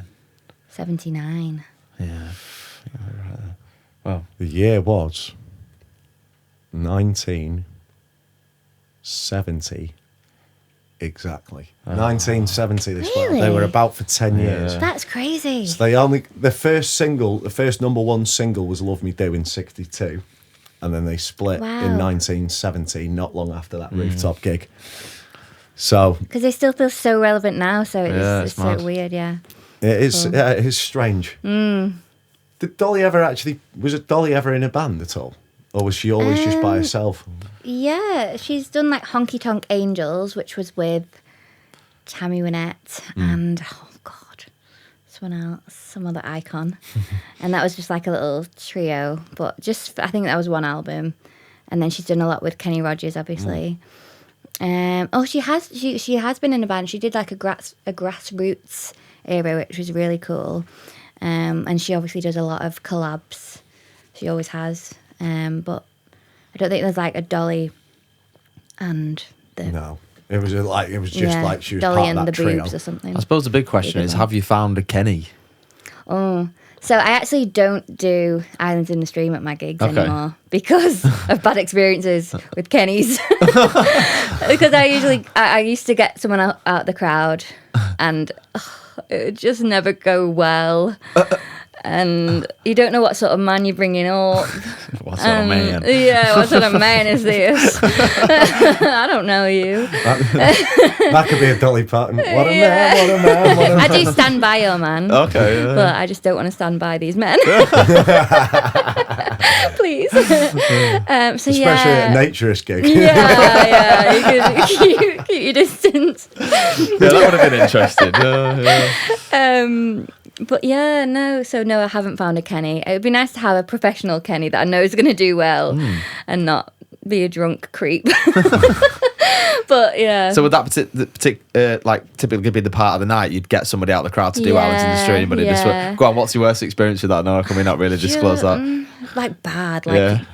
79. Yeah. Right there. Well, The year was 1970. Exactly. 1970 this Really? one. They were about for 10 years. That's crazy. So the first number one single was Love Me Do in 62. And then they split in 1970, not long after that rooftop gig. So Because they still feel so relevant now, so it's so mad. weird, yeah. it is strange. Did Dolly ever was Dolly ever in a band at all? Or was she always just by herself? Yeah, she's done like Honky Tonk Angels, which was with Tammy Wynette and, oh God, someone else, some other icon. And that was just like a little trio, but I think that was one album. And then she's done a lot with Kenny Rogers, obviously. She has been in a band. She did like a grassroots era, which was really cool. And she obviously does a lot of collabs. She always has. But I don't think there's like a Dolly and the No. It was just like she was Dolly part and of the that trio. Boobs or something. I suppose the big question is, have you found a Kenny? Oh, so I actually don't do Islands in the Stream at my gigs anymore because of bad experiences with Kennys. Because I used to get someone out the crowd and it would just never go well. And you don't know what sort of man you're bringing up. What sort of man? Yeah, what sort of man is this? I don't know you. That could be a Dolly Parton. What a man, what a man, what a man. I do stand by your man. Okay. Yeah. But I just don't want to stand by these men. Please. Especially at a naturist gig. Yeah. You could keep your distance. Yeah, that would have been interesting. Yeah. But yeah, no, I haven't found a Kenny. It would be nice to have a professional Kenny that I know is going to do well and not be a drunk creep. But yeah. So would that typically be the part of the night you'd get somebody out of the crowd to do Islands in the Stream, but go on, what's your worst experience with that? No, can we not really disclose that? Like bad, Yeah,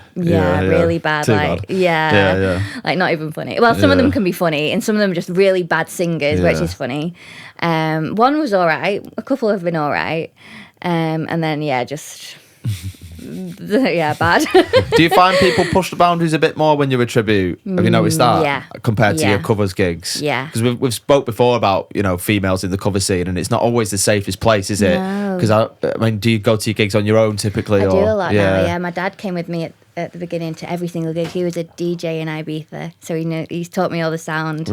really bad. Too like bad. Yeah. Like not even funny. Well, some of them can be funny, and some of them are just really bad singers, which is funny. One was all right. A couple have been all right, and then just bad. Do you find people push the boundaries a bit more when you're a tribute? Have you noticed that? Yeah. Compared to your covers gigs? Yeah. Because we've spoke before about, females in the cover scene, and it's not always the safest place, is it? No. Because I mean, do you go to your gigs on your own typically? I do a lot now. Yeah, my dad came with me at the beginning to every single gig. He was a DJ in Ibiza, so he's taught me all the sound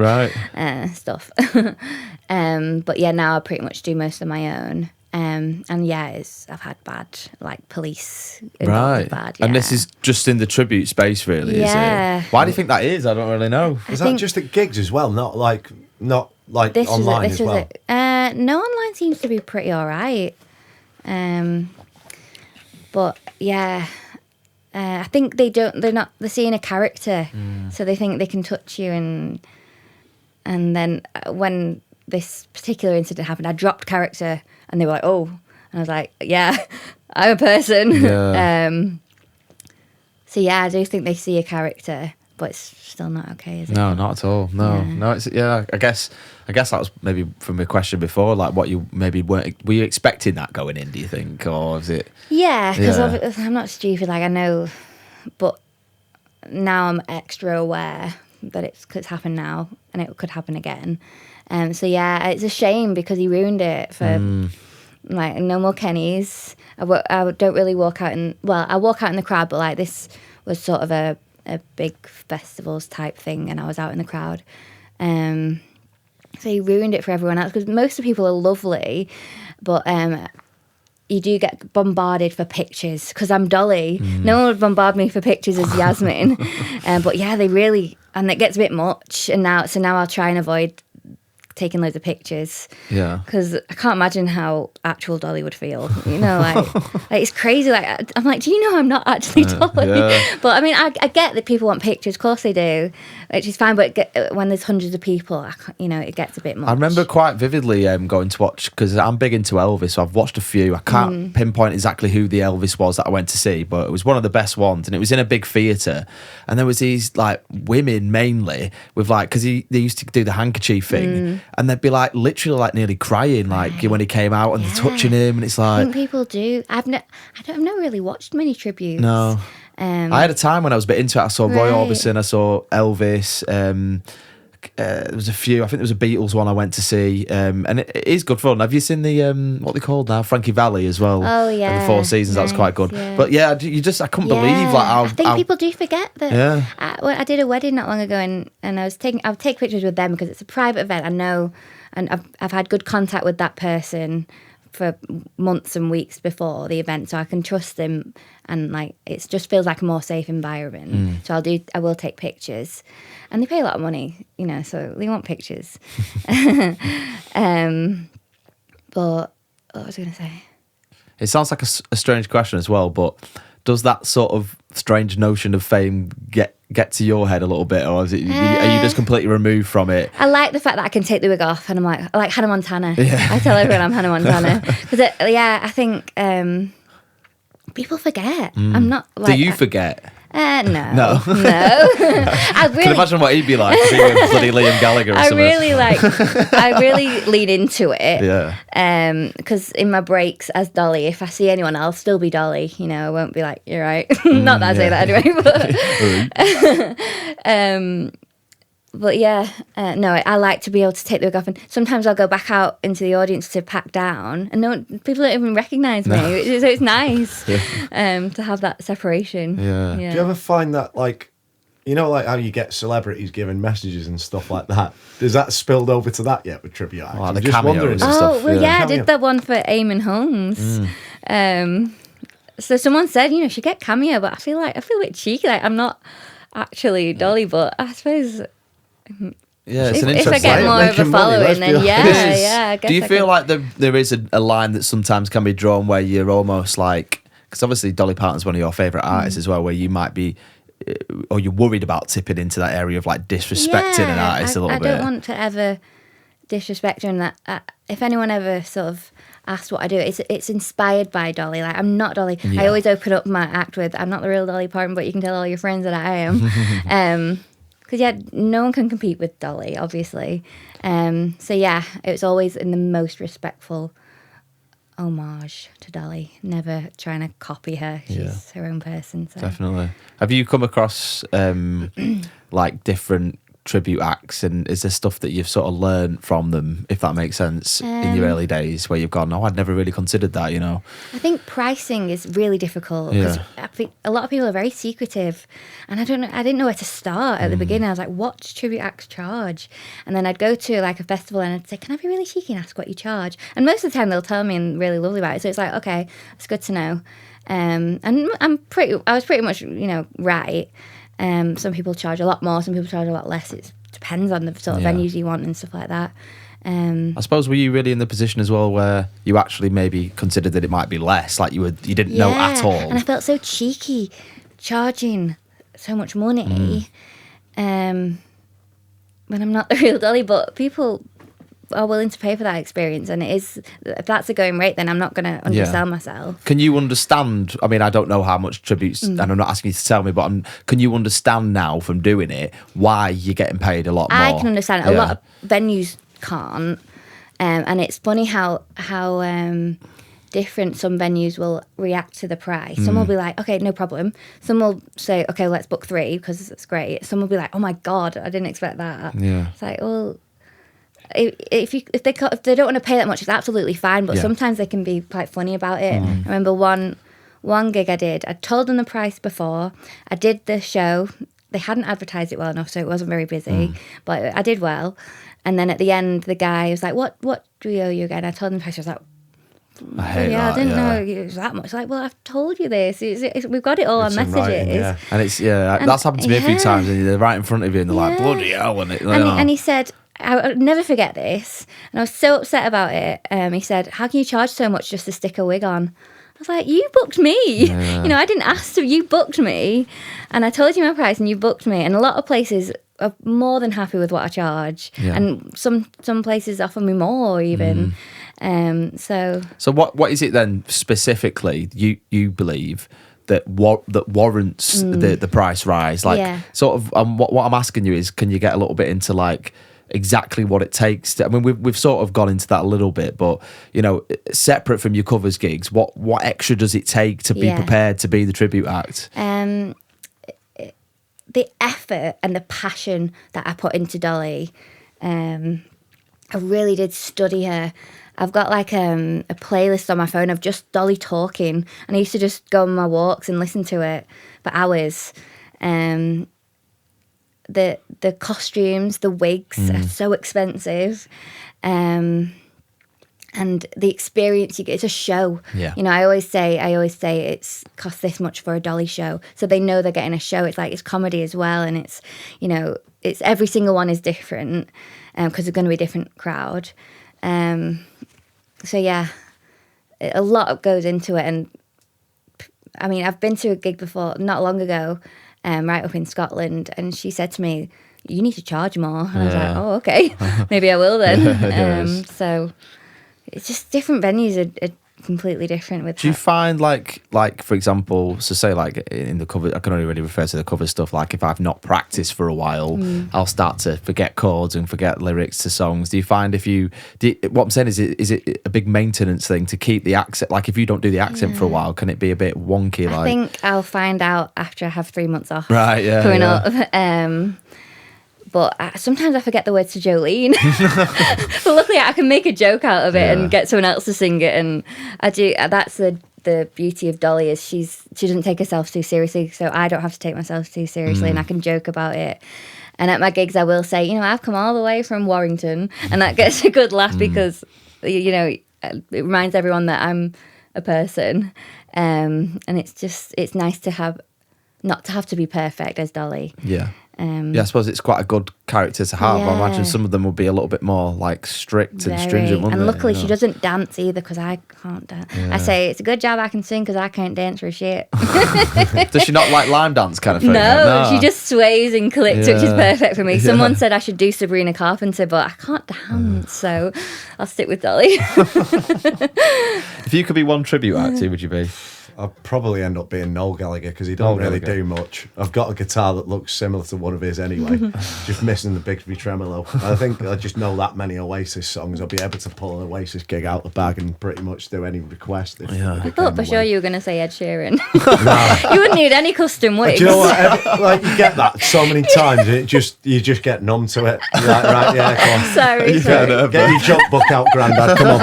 stuff. But yeah, now I pretty much do most of my own. And I've had bad police. Right. Bad, And this is just in the tribute space, really, is it? Why do you think that is? I don't really know. Is that just at gigs as well? Not like online as well? No, online seems to be pretty all right. But yeah, I think they're seeing a character, so they think they can touch you, and then when this particular incident happened, I dropped character, and they were like, "Oh," and I was like, "Yeah, I'm a person." Yeah. So yeah, I do think they see a character, but it's still not okay, is it? No, not at all. No, Yeah. no. It's I guess that was maybe from a question before, like what you maybe were you expecting that going in? Do you think, or is it? Yeah, because I'm not stupid. I know, but now I'm extra aware that it's happened now, and it could happen again. So yeah, it's a shame because he ruined it for no more Kennys. I don't really walk out I walk out in the crowd, but this was sort of a big festivals type thing, and I was out in the crowd. So he ruined it for everyone else, because most of the people are lovely, but you do get bombarded for pictures because I'm Dolly. No one would bombard me for pictures as Yazzmin. But yeah, they really, and it gets a bit much. And now I'll try and avoid taking loads of pictures. Yeah. Because I can't imagine how actual Dolly would feel. You know, like it's crazy. Like I'm like, do you know I'm not actually Dolly? Yeah. But I mean, I get that people want pictures. Of course they do, which is fine. But when there's hundreds of people, it gets a bit much. I remember quite vividly going to watch, because I'm big into Elvis, so I've watched a few. I can't pinpoint exactly who the Elvis was that I went to see, but it was one of the best ones, and it was in a big theatre, and there was these like women mainly with like, because they used to do the handkerchief thing, and they'd be like literally like nearly crying like when he came out, and they're touching him, and it's like, I think people do. I've never really watched many tributes. No. I had a time when I was a bit into it. I saw Roy Orbison, I saw Elvis. There was a few. I think there was a Beatles one I went to see, and it is good fun. Have you seen the what they called now, Frankie Valli as well? Oh yeah, and the Four Seasons. That was quite good. Yeah. But yeah, I couldn't believe like how. I think people do forget that. Yeah. I did a wedding not long ago, and I would take pictures with them because it's a private event. I know, and I've had good contact with that person for months and weeks before the event, so I can trust them, and like it just feels like a more safe environment. So I will take pictures, and they pay a lot of money, you know, so they want pictures. But what was I going to say? It sounds like a strange question as well, but does that sort of strange notion of fame get to your head a little bit, or are you just completely removed from it? I like the fact that I can take the wig off, and I like Hannah Montana. Yeah. I tell everyone I'm Hannah Montana because I think people forget. I'm not. Like, Do you forget? No. No. I Can imagine what he'd be like if he were bloody Liam Gallagher or something. I really lean into it. Yeah. Because in my breaks as Dolly, if I see anyone, I'll still be Dolly. You know, I won't be like, you're right. Not that I say that anyway. But yeah, no, I like to be able to take the wig off, and sometimes I'll go back out into the audience to pack down, and people don't even recognise me, so it's nice to have that separation. Yeah. Do you ever find that, like, you know, like how you get celebrities giving messages and stuff like that? Does that spilled over to that yet with tribute acts? Like the cameos and stuff. Well, I did that one for Eamonn Holmes. So someone said, you know, she get cameo, but I feel a bit cheeky. Like I'm not actually Dolly, but I suppose. Yeah, it's an if interesting. I get more of a following, then I guess Do you feel like there is a line that sometimes can be drawn where you're almost like, because obviously Dolly Parton's one of your favourite artists as well, where you might be, or you're worried about tipping into that area of like disrespecting an artist a little bit? I don't want to ever disrespect her, and that if anyone ever sort of asked what I do, it's inspired by Dolly. Like I'm not Dolly. Yeah. I always open up my act with, I'm not the real Dolly Parton, but you can tell all your friends that I am. Because, no one can compete with Dolly, obviously. So, it's always in the most respectful homage to Dolly. Never trying to copy her. She's her own person. So. Definitely. Have you come across, like, different tribute acts, and is there stuff that you've sort of learned from them, if that makes sense, in your early days, where you've gone, I'd never really considered that, you know? I think pricing is really difficult, because I think a lot of people are very secretive, and I didn't know where to start at the beginning. I was like, what do tribute acts charge? And then I'd go to like a festival and I'd say, can I be really cheeky and ask what you charge? And most of the time they'll tell me and really lovely about it, so it's like, okay, it's good to know. And I was pretty much, right. Some people charge a lot more, some people charge a lot less. It depends on the sort of venues you want and stuff like that. I suppose, were you really in the position as well where you actually maybe considered that it might be less, like you didn't know at all? And I felt so cheeky charging so much money when I'm not the real Dolly, but people are willing to pay for that experience, and if that's a going rate, then I'm not going to undersell myself. Can you understand, I mean, I don't know how much tributes, and I'm not asking you to tell me, but can you understand now from doing it why you're getting paid a lot more? I can understand. A lot of venues can't, and it's funny how different some venues will react to the price. Some will be like, okay, no problem. Some will say, okay, let's book 3 because it's great. Some will be like, oh my God, I didn't expect that. Yeah. It's like, well, if they don't want to pay that much, it's absolutely fine. But sometimes they can be quite funny about it. I remember one gig I did. I told them the price before. I did the show. They hadn't advertised it well enough, so it wasn't very busy. But I did well. And then at the end, the guy was like, "What do we owe you again?" I told him the price. I was like, I didn't know it was that much. Like, well, I've told you this. We've got it all on messages. Writing, And it's that's happened to me a few times, and they're right in front of you, and they're like, bloody hell, and he said, I'll never forget this, and I was so upset about it. He said, "How can you charge so much just to stick a wig on?" I was like, "You booked me. Yeah. You know, I didn't ask to. You booked me, and I told you my price, and you booked me." And a lot of places are more than happy with what I charge, and some places offer me more even. So what is it then specifically you believe that warrants the price rise? Like sort of what I'm asking you is, can you get a little bit into like exactly what it takes to, I mean, we've sort of gone into that a little bit, but you know, separate from your covers gigs, what extra does it take to be prepared to be the tribute act? The effort and the passion that I put into Dolly, I really did study her. I've got like a playlist on my phone of just Dolly talking, and I used to just go on my walks and listen to it for hours. The costumes, the wigs are so expensive, and the experience you get, it's a show. Yeah. You know, I always say it's cost this much for a Dolly show, so they know they're getting a show. It's like it's comedy as well, and it's, you know, it's every single one is different because they're going to be a different crowd. So yeah, a lot goes into it, and I mean, I've been to a gig before not long ago, right up in Scotland, and she said to me, "You need to charge more." And I was like, "Oh, okay, maybe I will then." So it's just different venues are completely different with Do you find like for example, so say like in the cover, I can only really refer to the cover stuff, like if I've not practiced for a while, I'll start to forget chords and forget lyrics to songs. Do you find what I'm saying is it a big maintenance thing to keep the accent, like if you don't do the accent for a while, can it be a bit wonky? I think I'll find out after I have 3 months off coming up. But sometimes I forget the words to Jolene. But luckily I can make a joke out of it and get someone else to sing it. And I do. That's the beauty of Dolly, is she doesn't take herself too seriously. So I don't have to take myself too seriously, and I can joke about it. And at my gigs I will say, you know, I've come all the way from Warrington, and that gets a good laugh because, you know, it reminds everyone that I'm a person. And it's nice to not to have to be perfect as Dolly. Yeah. I suppose it's quite a good character to have. I imagine some of them would be a little bit more like strict and stringent, wouldn't and they? luckily she doesn't dance either, because I can't dance. I say it's a good job I can sing, because I can't dance for shit. Does she not like line dance kind of thing? No, she just sways and clicks, which is perfect for me. Someone said I should do Sabrina Carpenter, but I can't dance, so I'll stick with Dolly. If you could be one tribute act, who would you be? I'd probably end up being Noel Gallagher, because he don't really do much. I've got a guitar that looks similar to one of his anyway, just missing the Bigsby tremolo. I think I just know that many Oasis songs. I'll be able to pull an Oasis gig out the bag and pretty much do any request. I thought for sure you were going to say Ed Sheeran. You wouldn't need any custom wigs. Do you know what? Like, you get that so many times, and you just get numb to it. You're like, right, yeah, come on. Sorry. Get your jump book out, Grandad. Come on.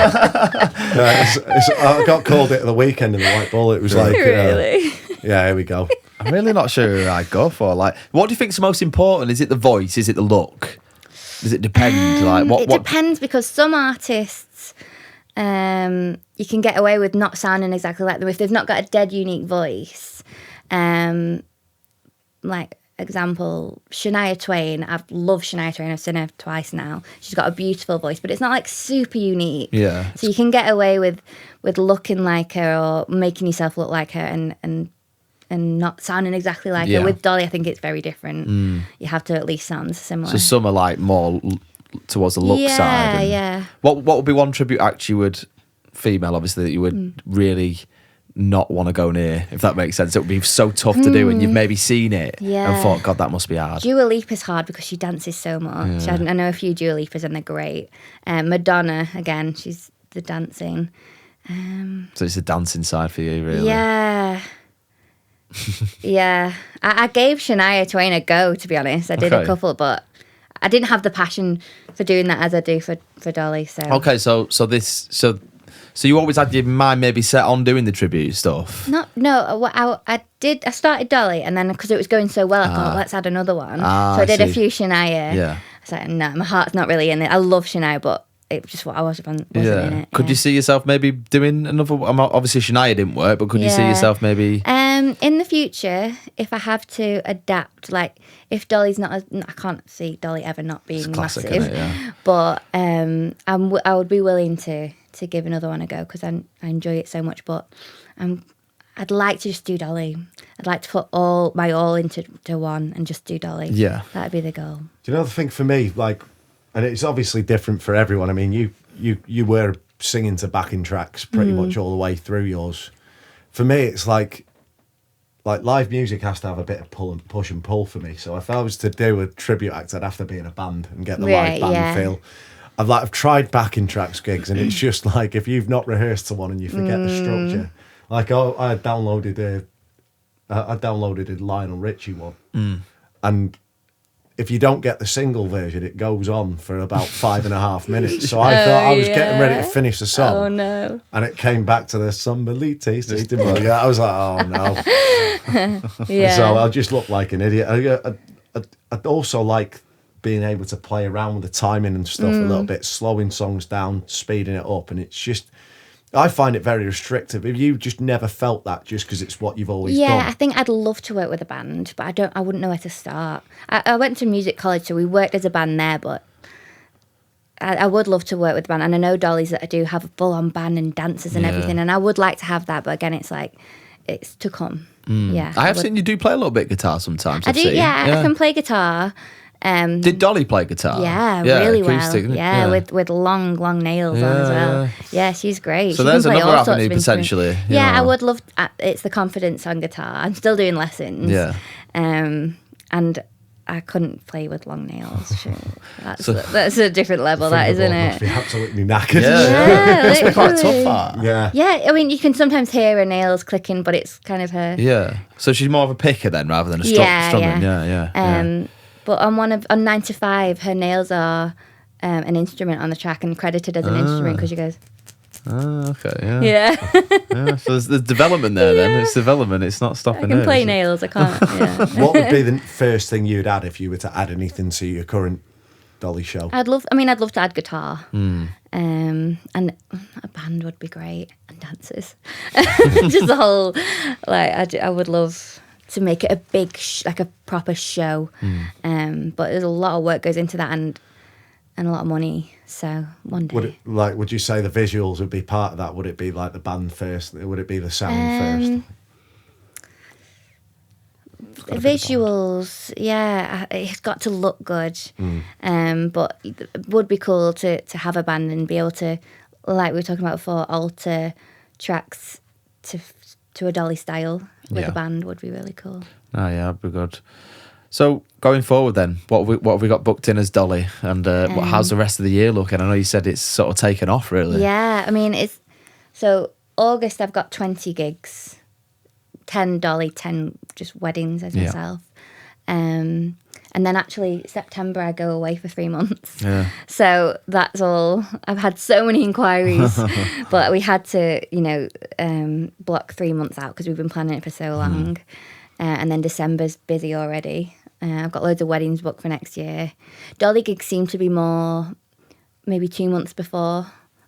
I got called it the weekend in the White Bull. It was like, really? Yeah, here we go. I'm really not sure who I'd go for. Like, what do you think's most important? Is it the voice? Is it the look? Does it depend? It depends, because some artists, you can get away with not sounding exactly like them if they've not got a dead unique voice. Like, example, Shania Twain. I've loved Shania Twain. I've seen her twice now. She's got a beautiful voice, but it's not like super unique. Yeah. So you can get away with looking like her or making yourself look like her and not sounding exactly like her. With Dolly, I think it's very different. You have to at least sound similar. So some are like more towards the look side. Yeah. What would be one tribute act you would, female obviously, that you would really not want to go near, if that makes sense? It would be so tough to do, and you've maybe seen it and thought, God, that must be hard. Dua Lipa's hard because she dances so much. I know a few Dua Lipas and they're great. Madonna, again, she's the dancing. So it's the dancing side for you, really. Yeah. Yeah. I gave Shania Twain a go, to be honest. I did a couple, but I didn't have the passion for doing that as I do for Dolly. So okay, so you always had your mind maybe set on doing the tribute stuff? I started Dolly, and then because it was going so well, I thought, let's add another one. So I did a few Shania. Yeah. I was like, no, my heart's not really in it. I love Shania, but it was just what I wasn't in it. Could you see yourself maybe doing another one? Obviously Shania didn't work, but could you see yourself maybe... In the future, if I have to adapt, like if Dolly's not, I can't see Dolly ever not being classic, massive. isn't it? Yeah. But I would be willing to give another one a go because I enjoy it so much. But I'd like to just do Dolly. I'd like to put my all into one and just do Dolly. Yeah, that'd be the goal. Do you know the thing for me, like, and it's obviously different for everyone. I mean, you were singing to backing tracks pretty much all the way through yours. For me, it's like live music has to have a bit of push and pull for me. So if I was to do a tribute act, I'd have to be in a band and get the live band feel. I've tried backing tracks gigs, and it's just like if you've not rehearsed to one and you forget the structure. Like I downloaded a Lionel Richie one, and if you don't get the single version, it goes on for about 5.5 minutes. So I thought I was getting ready to finish the song. Oh no! And it came back to the somebody tasted. Yeah, I was like, oh no. Yeah. So I just looked like an idiot. I'd also like being able to play around with the timing and stuff a little bit, slowing songs down, speeding it up, and it's just. I find it very restrictive. Have you just never felt that just because it's what you've always done? Yeah, I think I'd love to work with a band, but I wouldn't know where to start. I went to music college, so we worked as a band there, but I would love to work with a band. And I know Dollies that I do have a full-on band and dancers and everything, and I would like to have that, but again, it's to come. Yeah, I have seen you do play a little bit guitar sometimes. I do, yeah. I can play guitar. Did Dolly play guitar? Yeah, really acoustic, well. Yeah, with long nails on as well. Yeah, she's great. So she there's can play another all sorts avenue of potentially. Yeah, I would love. It's the confidence on guitar. I'm still doing lessons. Yeah. And I couldn't play with long nails. Sure. That's a different level, that isn't Must it? be absolutely knackered. Yeah. That's quite literally. tough. That. Yeah. Yeah, I mean, you can sometimes hear her nails clicking, but it's kind of her. Yeah. So she's more of a picker then, rather than a strumming. Yeah. But on 9 to 5, her nails are an instrument on the track and credited as an instrument because she goes. Oh, okay. Yeah. Yeah. So there's development there. Then it's development. It's not stopping. I can play nails. I can't. Yeah. What would be the first thing you'd add if you were to add anything to your current Dolly show? I'd love to add guitar. And a band would be great, and dancers. Just the whole, I would love to make it a big, like a proper show. But there's a lot of work goes into that and a lot of money. So one day. Would you say the visuals would be part of that? Would it be like the band first? Would it be the sound first? Visuals, yeah, it's got to look good. But it would be cool to have a band and be able to, like we were talking about before, alter tracks to a Dolly style with a band would be really cool. Oh yeah, that'd be good. So going forward then, what have we got booked in as Dolly, and how's the rest of the year looking? I know you said it's sort of taken off really. Yeah, I mean so August I've got 20 gigs, 10 Dolly, 10 just weddings as myself. And then actually September I go away for 3 months. Yeah. So that's all. I've had so many inquiries, but we had to, block 3 months out because we've been planning it for so long. And then December's busy already. I've got loads of weddings booked for next year. Dolly gigs seem to be more maybe 2 months before,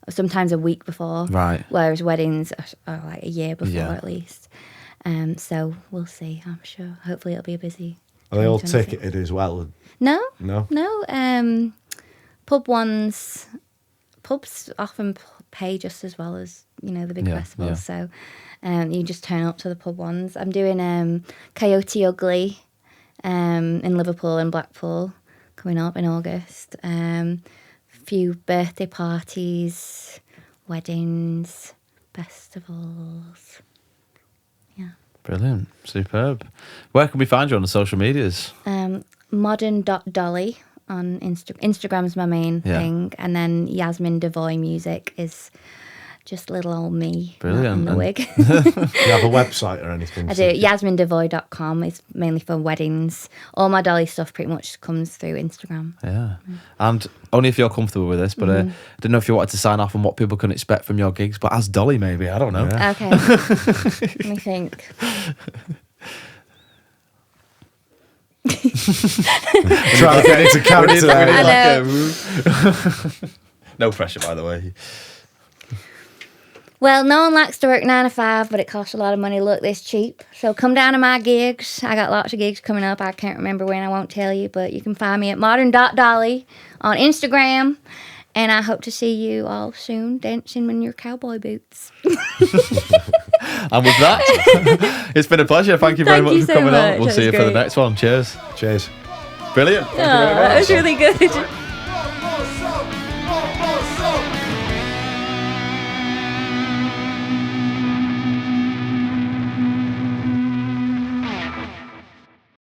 or sometimes a week before. Right. Whereas weddings are like a year before at least. So we'll see, I'm sure. Hopefully it'll be a busy. Are they all ticketed as well? No. No? Pubs often pay just as well as, the big festivals. So you just turn up to the pub ones. I'm doing Coyote Ugly in Liverpool and Blackpool coming up in August. Few birthday parties, weddings, festivals. Yeah. Brilliant. Superb. Where can we find you on the social medias? Modern Dolly on Instagram's my main thing, and then Yazzmin Devoy music is just little old me. Brilliant. In the wig. Do you have a website or anything? I do. YazzminDevoy.com is mainly for weddings. All my Dolly stuff pretty much comes through Instagram. Yeah. And only if you're comfortable with this, but I didn't know if you wanted to sign off on what people can expect from your gigs, but as Dolly maybe, I don't know. Yeah. Okay. Let me think. Trying to get into character. No pressure, by the way. Well, no one likes to work 9 to 5, but it costs a lot of money to look this cheap. So come down to my gigs. I got lots of gigs coming up. I can't remember when. I won't tell you, but you can find me at Modern.Dolly on Instagram. And I hope to see you all soon dancing in your cowboy boots. And with that, it's been a pleasure. Thank you very much for coming on. We'll see you for the next one. Cheers. Cheers. Brilliant. That was really good.